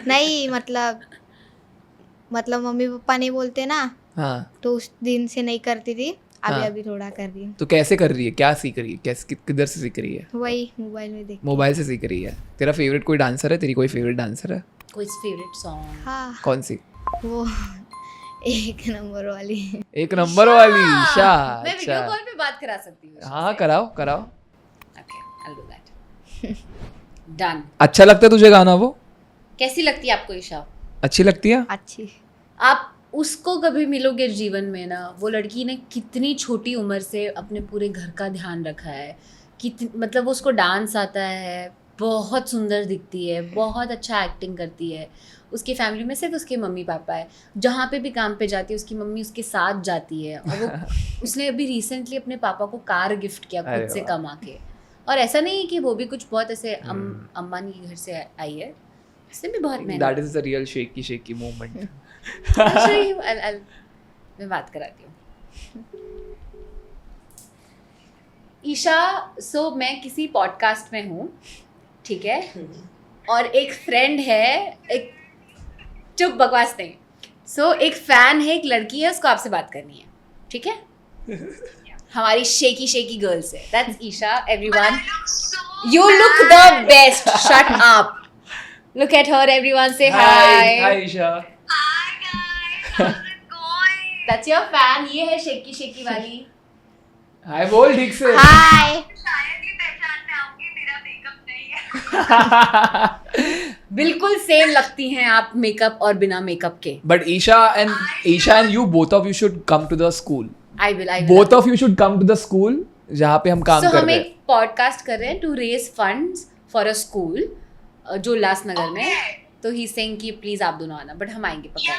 नहीं मतलब मम्मी पापा नहीं बोलते ना, हाँ. तो उस दिन से नहीं करती थी। हाँ। अभी थोड़ा कर रही हूँ। तो कैसे कर रही है? क्या सीख रही है? कैसे किधर से सीख रही है? वही मोबाइल में देख। मोबाइल से सीख रही है. तेरा फेवरेट कोई डांसर है? तेरी कोई फेवरेट डांसर है? कोई फेवरेट सॉन्ग? हाँ कौन सी? वो एक नंबर वाली। एक नंबर वाली ईशा. मैं वीडियो अच्छा. कॉल पे बात करा सकती हूँ। हाँ कराओ. Okay, I'll do that. Done. अच्छा लगता है तुझे गाना वो? कैसी लगती है आपको ईशा? अच्छी लगती है? अच्छी। आप उसको कभी मिलोगे जीवन में ना, वो लड़की ने कितनी छोटी उम्र से अपने पूरे घर का ध्यान रखा है, मतलब उसको डांस आता है, बहुत सुंदर दिखती है, बहुत अच्छा एक्टिंग करती है। उसकी फैमिली में सिर्फ उसके मम्मी पापा है, जहाँ पे भी काम पे जाती है उसकी मम्मी उसके साथ जाती है, और वो उसने अभी रिसेंटली अपने पापा को कार गिफ्ट किया अरे खुद से वाह। कमा के। और ऐसा नहीं है कि वो भी कुछ बहुत ऐसे अम्बानी के घर से आई है, उसने भी बहुत मेहनत। That is the real shaky moment. मैं बात कराती हूँ ईशा। सो मैं किसी पॉडकास्ट में हूँ, ठीक है, और एक फ्रेंड है, एक चुप बकवास नहीं। सो एक फैन है, एक लड़की है, उसको आपसे बात करनी है, ठीक है? हमारी शेकी गर्ल से। That's Isha everyone. You look the best. Shut up. Look at her everyone, say hi. Isha. That's your fan. ये है शेकी वाली। हाय बोल ठीक से. हाय। बिल्कुल सेम लगती हैं आप मेकअप और बिना मेकअप के. But Isha and you, both of you should come to the school. I will. Both of you should come to the school जहाँ पे हम काम So कर हम रहे हैं. एक पॉडकास्ट कर रहे हैं to raise funds for a school जो उल्लासनगर में. तो ही सेइंग कि प्लीज आप दोनों आना, बट हम आएंगे पक्का.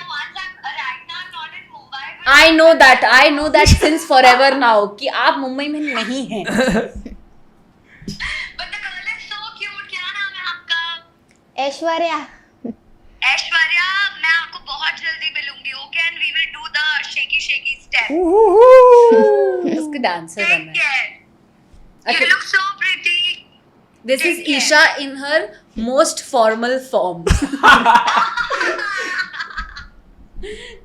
I know that since forever now कि आप मुंबई में नहीं हैं. ऐश्वर्या. ऐश्वर्या, मैं आपको बहुत जल्दी मिलूंगी, okay? And we will do the shaky shaky step. उसको डांसर बनना है. You Okay, look so pretty. this is Isha in her most formal form.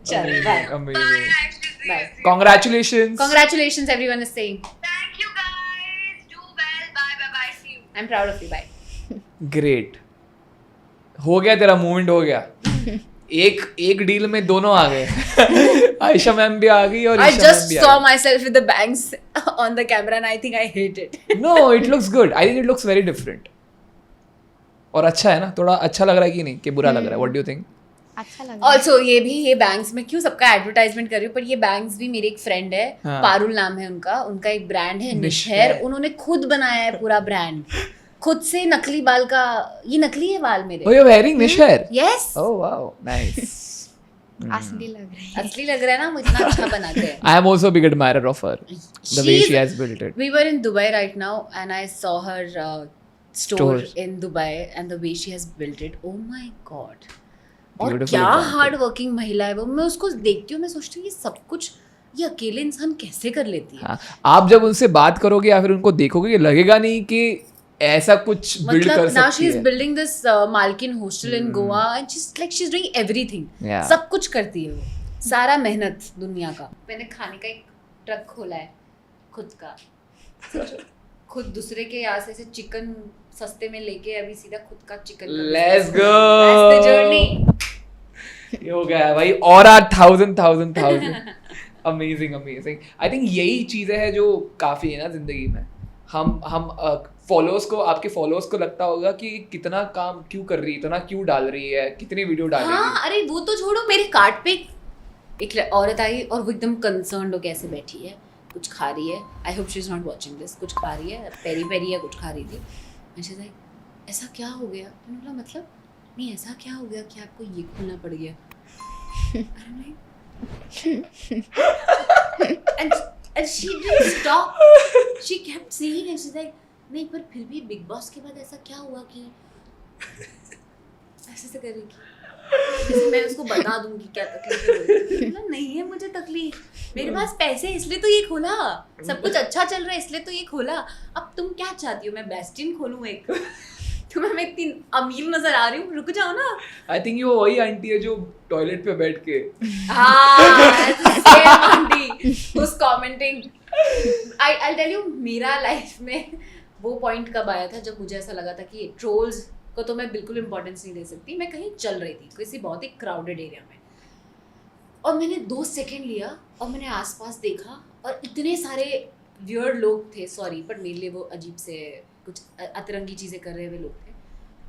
चल bye. Amazing. Nice to see Bye. you. Congratulations. Congratulations everyone is saying. Thank you guys. Do well. Bye. See you. I'm proud of you. Bye. Great. हो गया तेरा movement हो गया. एक deal में दोनों आ गए. आयशा मैम भी आ गई और I ईशा just मैम भी saw आ myself with the bangs on the camera and I think I hate it. गई. No, it looks good. I think it looks very different. और अच्छा है ना, थोड़ा अच्छा लग रहा है कि नहीं कि बुरा लग रहा है? What do you think? अच्छा लग रहा है. Also ये बैंग्स में क्यों सबका एडवर्टाइजमेंट कर रही हूँ, पर ये बैंग्स भी मेरी एक फ्रेंड है. हाँ. पारुल नाम है उनका एक ब्रांड है निश निशहर. है. उन्होंने खुद बनाया है पूरा ब्रांड. खुद से नकली बाल का. ये नकली है बाल मेरे. Oh, you're wearing Nishar? Yes. Oh, wow. Nice. असली लग रही है. असली लग रहा है ना, वो इतना अच्छा बनाते हैं. I am also a big admirer of her. The way She's- she has built it. We were in Dubai right now and I saw her store Store. in Dubai and the way she has built it. Oh my god. और Beautiful क्या example. Hard working महिला है वो. मैं उसको देखती हूँ, मैं सोचती हूँ ये सब कुछ ये अकेले इंसान कैसे कर लेती है. हाँ, आप जब उनसे बात करोगे या फिर उनको देखोगे ये लगेगा नहीं कि ऐसा कुछ बिल्ड कर मतलब now she सकती is है. building this Malkin hostel in Goa and she's doing everything. Yeah. सब कुछ करती है वो. सारा मेहनत दुनिया का. मैंने खाने का एक ट्रक खोला है खुद का. सोचो, खुद दूसरे के यहाँ से चिकन सस्ते में लेके अभी सीधा खुद का chicken. Let's go. That's the journey. ये हो गया भाई. और 1000. Amazing. I think यही चीजें हैं जो काफी है ना जिंदगी में. हम फॉलोअर्स को, आपके फॉलोअर्स को लगता होगा कि कितना काम क्यों कर रही है, इतना क्यों डाल रही है, कितनी वीडियो डाल रही है. हाँ, अरे वो तो छोड़ो. मेरे कार्ट पे एक औरत आई और वो एकदम कंसर्न्ड हो कैसे बैठी है, कुछ खा रही है. I hope she is not watching this. कुछ खा रही है, पेरी या कुछ खा रही थी. मुझे लाइक ऐसा क्या हो गया. मैंने बोला मतलब नहीं ऐसा क्या हो गया कि आपको ये खोलना पड़ गया. and she didn't stop. She kept saying and she's like नहीं पर फिर भी बिग बॉस के बाद ऐसा क्या हुआ कि ऐसे करेगी. जैसे मैं उसको बता दूंगी क्या तकलीफ है. मतलब नहीं है मुझे तकलीफ. मेरे पास पैसे इसलिए तो ये खोला. सब कुछ अच्छा चल रहा है इसलिए तो ये खोला. अब तुम क्या चाहती हो मैं बेस्टिन खोलूं एक. तुम्हें मैं इतनी अमीर नजर आ रही हूँ. रुक जाओ ना. आई थिंक ये वही आंटी है जो टॉयलेट पे बैठ के who's commenting. I'll tell you मेरा लाइफ में वो पॉइंट कब आया था जब मुझे ऐसा लगा था कि ट्रोल्स को तो मैं बिल्कुल इंपॉर्टेंस नहीं दे सकती. मैं कहीं चल रही थी किसी बहुत ही क्राउडेड एरिया में और मैंने 2 सेकंड लिया और मैंने आसपास देखा और इतने सारे वियर्ड लोग थे. सॉरी बट मेरे लिए वो अजीब से कुछ अतरंगी चीज़ें कर रहे हुए लोग थे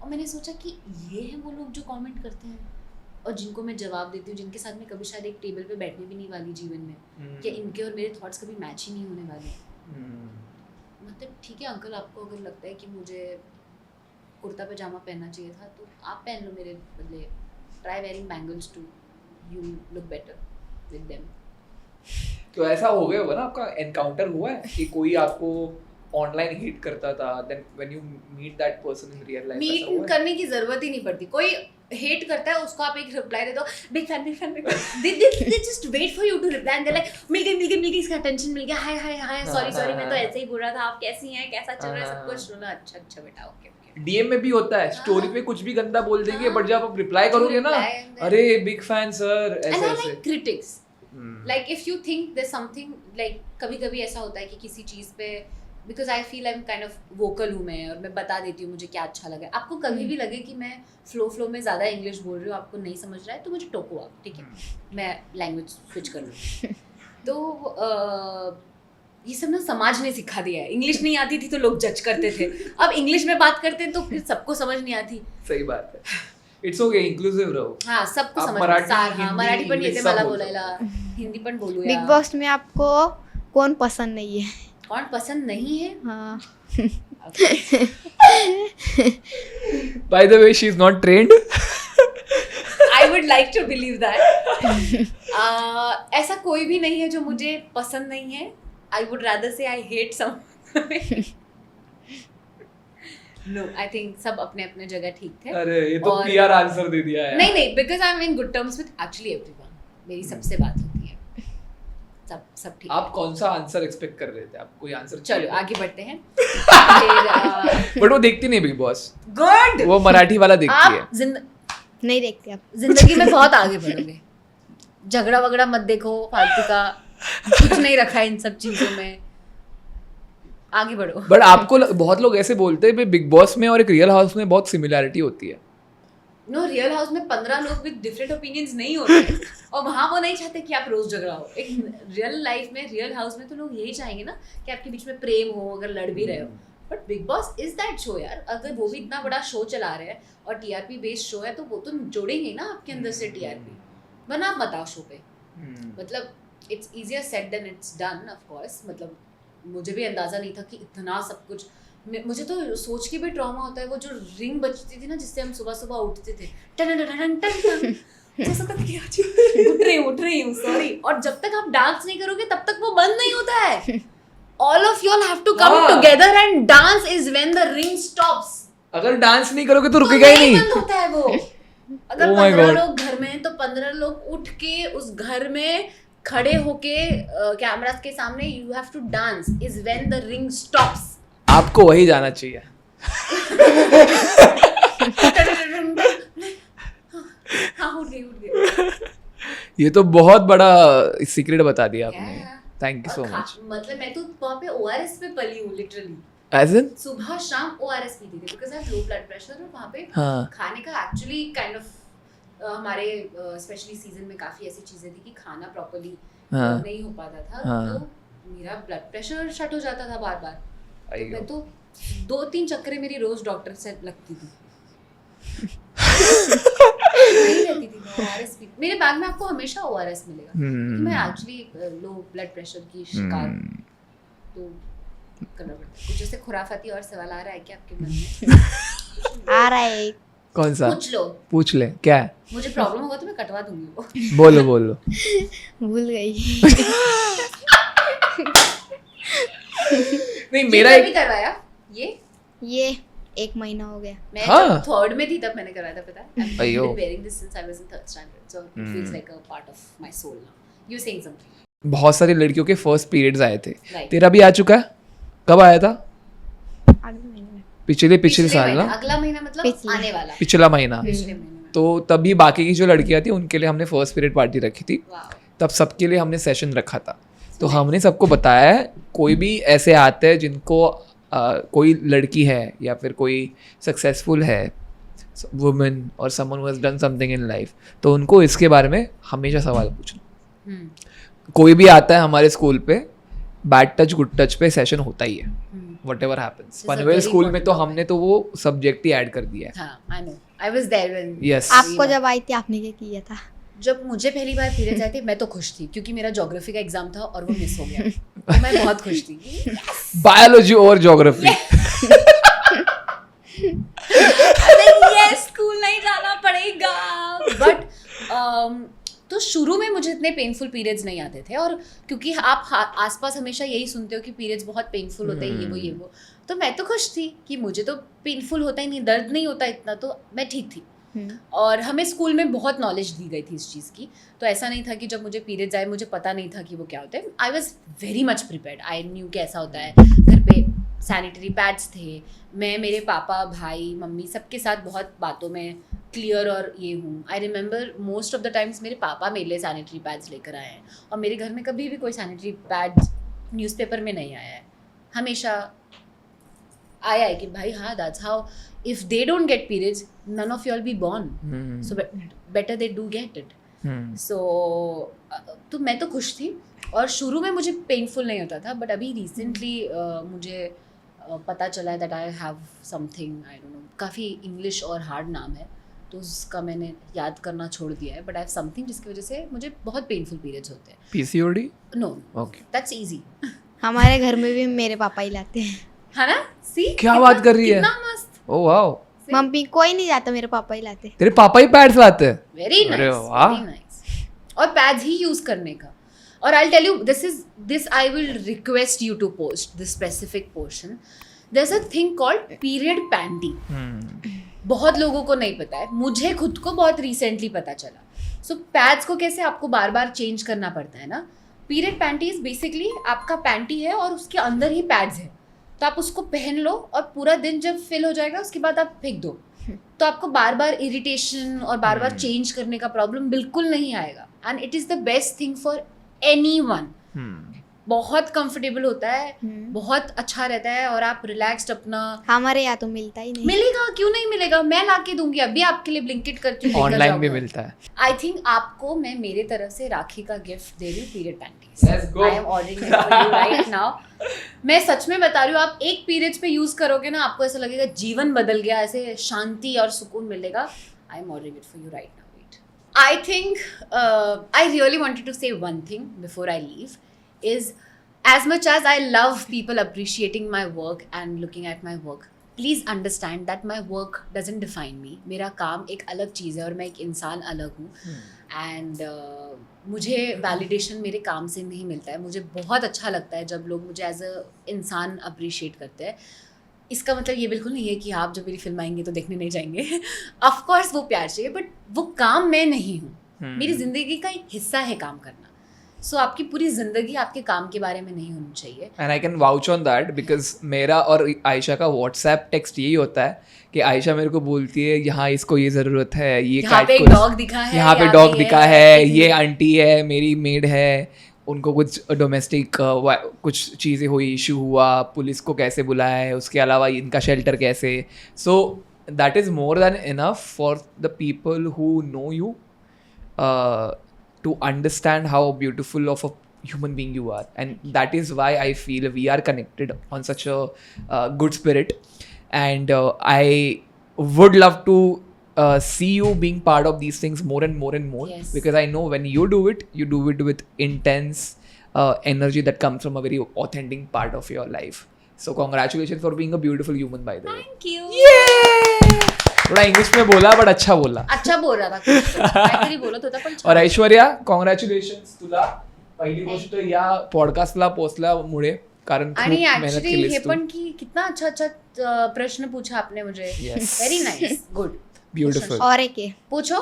और मैंने सोचा कि ये हैं वो लोग जो कमेंट करते हैं और जिनको मैं जवाब देती हूँ, जिनके साथ मैं कभी शायद एक टेबल पे बैठने भी नहीं वाली जीवन में. या इनके और मेरे थॉट्स कभी मैच ही नहीं होने वाले. मतलब ठीक है अंकल, आपको अगर लगता है कि मुझे कुर्ता पजामा पहनना चाहिए था तो आप पहन लो मेरे बदले. Try wearing bangles too, you look better with them. तो ऐसा हो गया होगा ना, आपका एनकाउंटर हुआ है कि कोई आपको ऑनलाइन हिट करता था, then when you meet that person in real life. Meet करने की जरूरत ही नहीं पड़ती. कोई हेट करता है उसको आप एक रिप्लाई दे दो, big fan. They just wait for you to reply and they like मिल गई इसका अटेंशन मिल गया. हाय सॉरी मैं तो ऐसे ही बोल रहा था. आप कैसी हैं, कैसा चल रहा है सब कुछ. बोला अच्छा बेटा ओके. डीएम में भी होता है, स्टोरी पे कुछ भी गंदा बोल देंगे बट जब आप रिप्लाई करोगे ना, अरे बिग फैन सर, एंड ऐसे आई ऐसे. Like critics. Like if you think there something like कभी ऐसा होता है कि किसी चीज़ पे because I feel I am kind of vocal हूँ मैं और मैं बता देती हूँ मुझे क्या अच्छा लगा. आपको कभी भी लगे कि मैं फ्लो में ज़्यादा इंग्लिश बोल रही हूँ, आपको नहीं समझ रहा है तो मुझे टोको आप, ठीक है, मैं लैंग्वेज स्विच कर लूँ. तो ये सब ना समाज ने सिखा दिया है। इंग्लिश नहीं आती थी तो लोग जज करते थे, अब इंग्लिश में बात करते हैं तो फिर सबको समझ नहीं आती। सही बात है, इट्स ओके, इंक्लूसिव रहो। हाँ, सबको आप समझ मराठी, मराठी पण हिंदी, येते सब मला बोलतो. बोलायला, हिंदी पण बोलूया। बिग बॉस में आपको कौन पसंद नहीं है? कौन पसंद नहीं है? हाँ by the way she is not trained. I would like to believe that. ऐसा कोई भी नहीं है जो मुझे पसंद नहीं है। आई would rather say I hate some. No, I think सब अपने अपने जगह ठीक थे। अरे ये तो और- पीआर आंसर दे दिया है। नहीं, because I am in good terms with actually everyone. मेरी सबसे बात होती है, सब ठीक है। आप कौन सा आंसर एक्सपेक्ट कर रहे थे? आप कोई आंसर चलो आगे बढ़ते हैं। फिर बट वो देखती नहीं बिग बॉस, गुड। वो मराठी वाला देखती है। आप नहीं देखते आप? जिंदगी में बहुत आगे बढ़ोगे। झगड़ा वगड़ा मत देखो फालतू का, कुछ नहीं रखा है इन सब चीजों में, आगे बढ़ो। बट आपको बहुत लोग ऐसे बोलते हैं बिग बॉस में और एक रियल हाउस में बहुत सिमिलैरिटी होती है। नो, रियल हाउस में 15 लोग विद डिफरेंट ओपिनियंस नहीं होते हैं, और वहाँ वो नहीं चाहते कि आप रोज झगड़ा हो। एक रियल लाइफ में, रियल हाउस में तो लोग यही चाहेंगे ना कि आपके बीच में प्रेम हो, अगर लड़ भी रहे हो। But big boss is that show यार। अगर वो भी इतना बड़ा शो चला रहे हैं और टीआरपी बेस्ड शो है, तो वो तो जोड़ेंगे ना आपके अंदर से टीआरपी। वरना आप बताओ शो पे, मतलब it's easier said than it's done of course. मतलब मुझे भी अंदाजा नहीं था कि इतना सब कुछ। मुझे तो सोच के भी ट्रॉमा होता है, वो जो रिंग बजती थी ना जिससे हम सुबह सुबह उठते थे, टन टन टन टन टन, जैसा तक कि आज उठ रही हूँ सॉरी। और जब तक आप डांस नहीं करोगे तब तक वो बंद नहीं होता है। All of you all have to come together and dance is when the ring stops. अगर डांस नहीं करोगे तो रुकेगा ही नहीं। बंद होता है वो। अगर Oh my 15 God. लोग घर में हैं तो 15 लोग उठ के उस घर में खड़े होके कैमरास के सामने you have to dance is when the ring stops. आपको वही जाना चाहिए। हाँ, उठ गई। ये तो बहुत बड़ा सीक्रेट बता दिया आपने। Yeah. थैंक यू सो और मच। मतलब मैं तो वहाँ पे ओआरएस पे पली हूँ लिटरली। एज इन सुबह शाम ओआरएस पीती थी because I have low blood pressure. और वहाँ पे हाँ। खाने का एक्चुअली काइंड ऑफ हमारे स्पेशली सीजन में काफी ऐसी चीजें थी कि खाना प्रॉपर्ली हाँ। नहीं हो पाता था। हाँ। तो मेरा ब्लड प्रेशर शट हो जाता था बार बार। तो आइयो। मैं तो 2-3 चक्करें मेरी रोज डॉक्टर से लगती थी। नहीं रहती थी मैं ORS पी। मेरे बैग में आपको हमेशा ORS मिलेगा क्योंकि मैं एक्चुअली लो ब्लड प्रेशर की शिकार हूँ। तो करना पड़ता है। कुछ ऐसे खुराफाती और सवाल आ रहा है क्या आपके मन में? आ रहा है एक। कौन सा? पूछ लो। पूछ ले, क्या है? मुझे प्रॉब्लम होगा तो मैं कटवा दूंगी वो। बोलो बोलो। भूल गई। नहीं ये मेरा कभी एक करवाया ये 1 महीना हो गया। मैं हाँ। जब थर्ड में थी तब मैंने करवाया था, पता है। I've अयो। been wearing this since I was in third standard, so it feels like a part of my soul now. You saying something? बहुत सारी लड़कियों के फर्स्ट पीरियड्स आए थे। Right. तेरा भी आ चुका है? कब आया था? अगले महीने में। पिछले साल महीने, ना? अगला महीना मतलब पिछले। आने वाला। पिछला महीना। पिछले महीने में। तो तभी बाकी की जो लड़कियां थी उनके लिए हमने फर्स्ट पीरियड पार्टी रखी थी। Wow. तब सबके लिए हमने सेशन रखा था। तो हमने सबको बताया है कोई भी ऐसे आते हैं जिनको कोई लड़की है या फिर कोई सक्सेसफुल है वुमेन और someone who has done something in life, तो उनको इसके बारे में हमेशा सवाल पूछना। हम्म। कोई भी आता है हमारे स्कूल पे, बैड टच गुड टच पे सेशन होता ही है, what ever happens. This is a Panvel very school में तो important हमने तो वो सब्जेक्ट ही ऐड कर दिया है। हाँ, I know. I was there when. Yes. आपको जब आई थी आपने क्या किया था? जब मुझे पहली बार पीरियड्स आए थे मैं तो खुश थी क्योंकि मेरा ज्योग्राफी का एग्जाम था और वो मिस हो गया। तो मैं बहुत खुश थी। बायोलॉजी और ज्योग्राफी। ये स्कूल नहीं जाना पड़ेगा। बट तो शुरू में मुझे इतने पेनफुल पीरियड्स नहीं आते थे, और क्योंकि आप आसपास हमेशा यही सुनते हो कि पीरियड्स बहुत पेनफुल होते हैं, ये वो, तो मैं तो खुश थी कि मुझे तो पेनफुल होता ही नहीं, दर्द नहीं होता इतना, तो मैं ठीक थी। और हमें स्कूल में बहुत नॉलेज दी गई थी इस चीज़ की, तो ऐसा नहीं था कि जब मुझे पीरियड्स आए मुझे पता नहीं था कि वो क्या होता है। I was very much prepared, I knew कि ऐसा होता है। घर पे सैनिटरी पैड्स थे, मैं मेरे पापा भाई मम्मी सबके साथ बहुत बातों में क्लियर और ये हूँ। I remember most of the times मेरे पापा मेरे लिए सैनिटरी पैड्स लेकर आए हैं, और मेरे घर में कभी भी कोई सैनिटरी पैड्स न्यूज़पेपर में नहीं आया है, हमेशा आया है कि भाई हाँ that's how, if they don't get periods none of you all be born, so better they do get it. So तो मैं तो खुश थी और शुरू में मुझे पेनफुल नहीं होता था, बट अभी रिसेंटली मुझे पता चला है that I have something, I don't no, काफ़ी इंग्लिश और हार्ड नाम है तो उसका मैंने याद करना छोड़ दिया है, बट आई हैव समथिंग जिसकी वजह से मुझे बहुत पेनफुल पीरियड्स होते हैं. PCOD? No, okay. That's easy. हमारे घर में भी मेरे पापा ही लाते हैं. है ना? सी क्या बात कर रही है? कितना मस्त. ओ वाओ, मम्मी कोई नहीं जाता, मेरे पापा ही लाते. तेरे पापा ही पैड्स लाते हैं? वेरी अरे नाइस, वाह. Very nice. और पैड्स ही यूज करने का. और I tell you this I will request you to post this specific portion. There is a thing called period panty. बहुत लोगों को नहीं पता है, मुझे खुद को बहुत रिसेंटली पता चला. सो पैड्स को कैसे आपको बार बार चेंज करना पड़ता है ना. पीरियड पैंटी इज बेसिकली आपका पैंटी है और उसके अंदर ही पैड्स है, तो आप उसको पहन लो और पूरा दिन जब फिल हो जाएगा उसके बाद आप फेंक दो, तो आपको बार बार इरिटेशन और बार बार चेंज करने का प्रॉब्लम बिल्कुल नहीं आएगा. And it is the best thing for anyone. बहुत कंफर्टेबल होता है, बहुत अच्छा रहता है और आप रिलैक्स्ड अपना. हमारे यहाँ तो मिलता ही नहीं. मिलेगा, क्यों नहीं मिलेगा, मैं ला के दूंगी. अभी आपके लिए ब्लिंकिट करती हूँ, ऑनलाइन भी मिलता है. आई थिंक आपको मैं मेरे तरफ से राखी का गिफ्ट दे रही हूँ, period panties. Let's go. I am ordering it for you right now. मैं सच में बता रही हूँ, आप एक पीरियड्स पे यूज करोगे ना, आपको ऐसा लगेगा जीवन बदल गया, ऐसे शांति और सुकून मिलेगा. I am ordering it for you right now. Wait, I think I really wanted to say one thing before I leave is as much as I love people appreciating my work and looking at my work, please understand that my work doesn't define me. मेरा काम एक अलग चीज़ है और मैं एक इंसान अलग हूँ. एंड मुझे वैलिडेशन मेरे काम से नहीं मिलता है. मुझे बहुत अच्छा लगता है जब लोग मुझे एज अ इंसान अप्रिशिएट करते हैं. इसका मतलब ये बिल्कुल नहीं है कि आप जब मेरी फिल्म आएंगे तो देखने नहीं जाएंगे. ऑफकोर्स वो प्यार चाहिए, बट वो काम मैं नहीं हूँ. मेरी ज़िंदगी का एक हिस्सा है काम करना. सो आपकी पूरी जिंदगी आपके काम के बारे में नहीं होनी चाहिए. And I can vouch on that because मेरा और आयशा का व्हाट्सएप टेक्स्ट यही होता है कि आयशा मेरे को बोलती है यहाँ इसको ये ज़रूरत है, ये यहाँ पे कुछ डॉग दिखा है, यहाँ पे डॉग दिखा है, ये आंटी है, मेरी मेड है, उनको कुछ डोमेस्टिक कुछ चीज़ें हुई, इशू हुआ, पुलिस को कैसे बुलाया है, उसके अलावा इनका शेल्टर कैसे. So that is more than enough for the people who know you to understand how beautiful of a human being you are, and that is why I feel we are connected on such a good spirit. And I would love to see you being part of these things more and more and more. Yes. Because I know when you do it with intense energy that comes from a very authentic part of your life. So congratulations for being a beautiful human, by the way. Thank you. Yay! थोड़ा English में बोला but अच्छा बोला. अच्छा बोल रहा था, काहीतरी बोलत होता पण छान. और ऐश्वर्या, कॉंग्रॅच्युलेशन्स तुला. पहिली गोष्ट या पॉडकास्टला पोहोचल्यामुळे, कारण खूप आणि मेहनत ऍक्च्युअली केलीस हे तू. पण की कितना अच्छा अच्छा प्रश्न पूछा आपने मुझे. Yes. Very nice, good. Beautiful. और एक है, पूछो.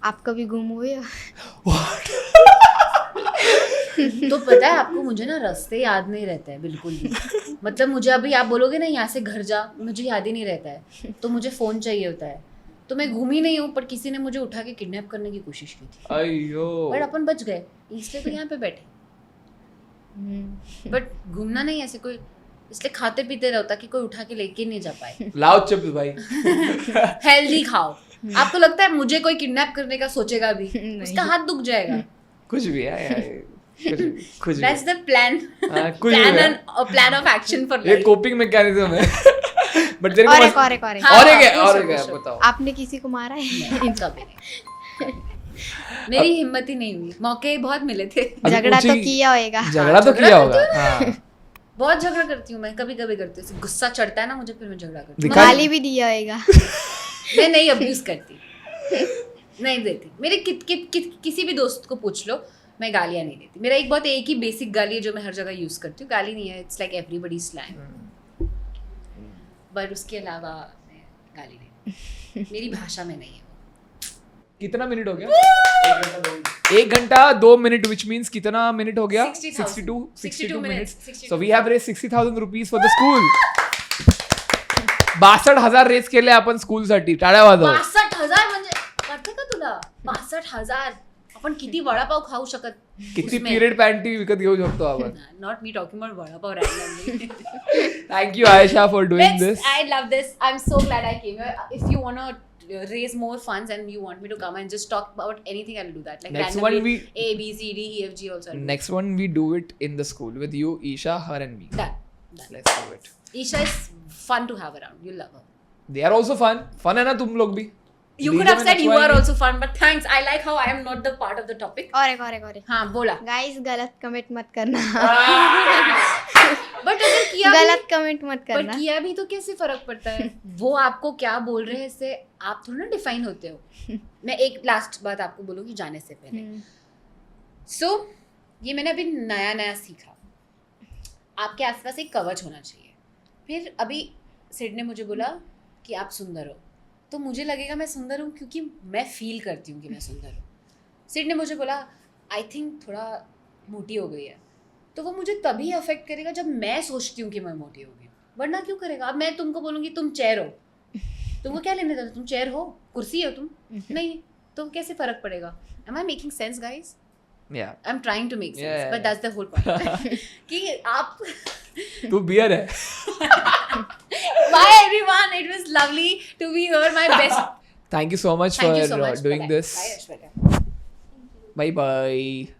आप कभी गुम हुए हो? तो पता है आपको, मुझे ना रास्ते याद नहीं रहते हैं बिल्कुल भी. मतलब मुझे अभी आप बोलोगे ना यहाँ से घर जा, मुझे याद ही नहीं रहता है. तो मुझे फ़ोन चाहिए होता है. तो मैं घूमी नहीं हूँ, पर किसी ने मुझे उठा के किडनैप करने की कोशिश की थी, अयो. बट अपन बच गए, इसलिए तो यहाँ पे बैठे. बट घूमना नहीं ऐसे कोई, इसलिए खाते पीते रहो ताकि कोई उठा के लेके नहीं जा पाए. लाओ चिप्स भाई. हेल्दी खाओ. आपको लगता है मुझे कोई किडनैप करने का सोचेगा भी, उसका हाथ दुख जाएगा. कुछ भी है, कुछ भी. That's the plan. हाँ, कुछ भी है. प्लान ऑफ एक्शन फॉर ये लाइफ. कोपिंग मैकेनिज्म है. बट तेरे और को एक और एक और एक. हाँ, और एक है, पूछो, और एक है, पूछो. बताओ. आपने किसी को मारा है? कभी नहीं. मेरी हिम्मत ही नहीं हुई. मौके बहुत मिले थे. अभी झगड़ा तो पूछी- किया होएगा. झगड़ा तो झगड़ा किया करती होगा. हाँ. बहुत झगड़ा करती हूँ मैं, कभी कभी करती हूँ. गुस्सा चढ़ता है ना मुझे, फिर मैं झगड़ा करती हूँ. दिखा- गाली भी दिया होएगा. मैं नहीं अब्यूज करती, नहीं देती. मेरे किसी भी दोस्त को पूछ लो, मैं गालियाँ नहीं देती. मेरा एक ही बेसिक गाली है जो मैं हर जगह यूज करती हूँ. गाली नहीं है, it's like everybody slang. But उसके अलावा मैं गाली नहीं. मेरी भाषा में नहीं है. कितना मिनट हो गया? 1 घंटा 2 मिनट, which means कितना मिनट हो गया? 62 62 minutes. minutes. So we have raised 60,000 rupees for the school. 62,000 race केले आपण स्कूल साठी. टाळ्या वाजव. 62,000 म्हणजे वाटतं का तुला? 62,000 आपण किती वडापाव खाऊ शकत? किती पिरियड पॅन्टी विकत घेऊ शकतो आपण? Not me talking about vada pav randomly. Thank you Aisha for doing this. I love this. I'm so glad I came here. If you wanna raise more funds and you want me to come and just talk about anything, I'll do that. Like Next randomly, one A, B, C, D, E, F, G also. I'll do. Next one we do it in the school with you, Isha, her and me. Done. Let's do it. Isha is fun to have around. You'll love her. They are also fun. Fun है ना तुम लोग भी. You DJ could have में said you नचवाएंगे. are also fun, but thanks. I like how I am not the part of the topic. और एक हाँ बोला. गाइस गलत कमेंट मत करना But अगर किया गलत कमेंट मत पर करना किया भी तो कैसे फर्क पड़ता है? वो आपको क्या बोल रहे हैं इससे आप थोड़ा ना डिफाइन होते हो. मैं एक लास्ट बात आपको बोलूँगी जाने से पहले. सो ये मैंने अभी नया सीखा. आपके आसपास एक कवच होना चाहिए. फिर अभी सिड ने मुझे बोला कि आप सुंदर हो, तो मुझे लगेगा मैं सुंदर हूँ क्योंकि मैं फील करती हूँ कि मैं सुंदर हूँ. सिड ने मुझे बोला आई थिंक थोड़ा मोटी हो गई है, तो वो मुझे तभी अफेक्ट करेगा जब मैं सोचती हूँ कि मैं मोटी हो गई. वरना क्यों करेगा? अब मैं तुमको बोलूँगी तुम चेयर हो, तुमको क्या लेने देता? तुम चेयर हो, कुर्सी हो तुम नहीं, तो कैसे फर्क पड़ेगा? Am I making sense, guys? Yeah. I'm trying to make sense, Yeah. but that's the whole point. कि आप तू बियर है. Bye everyone, it was lovely to be here. My best. Thank you so much Thank for you so much. doing Bye-bye. this. Bye, Aishwarya. Bye bye.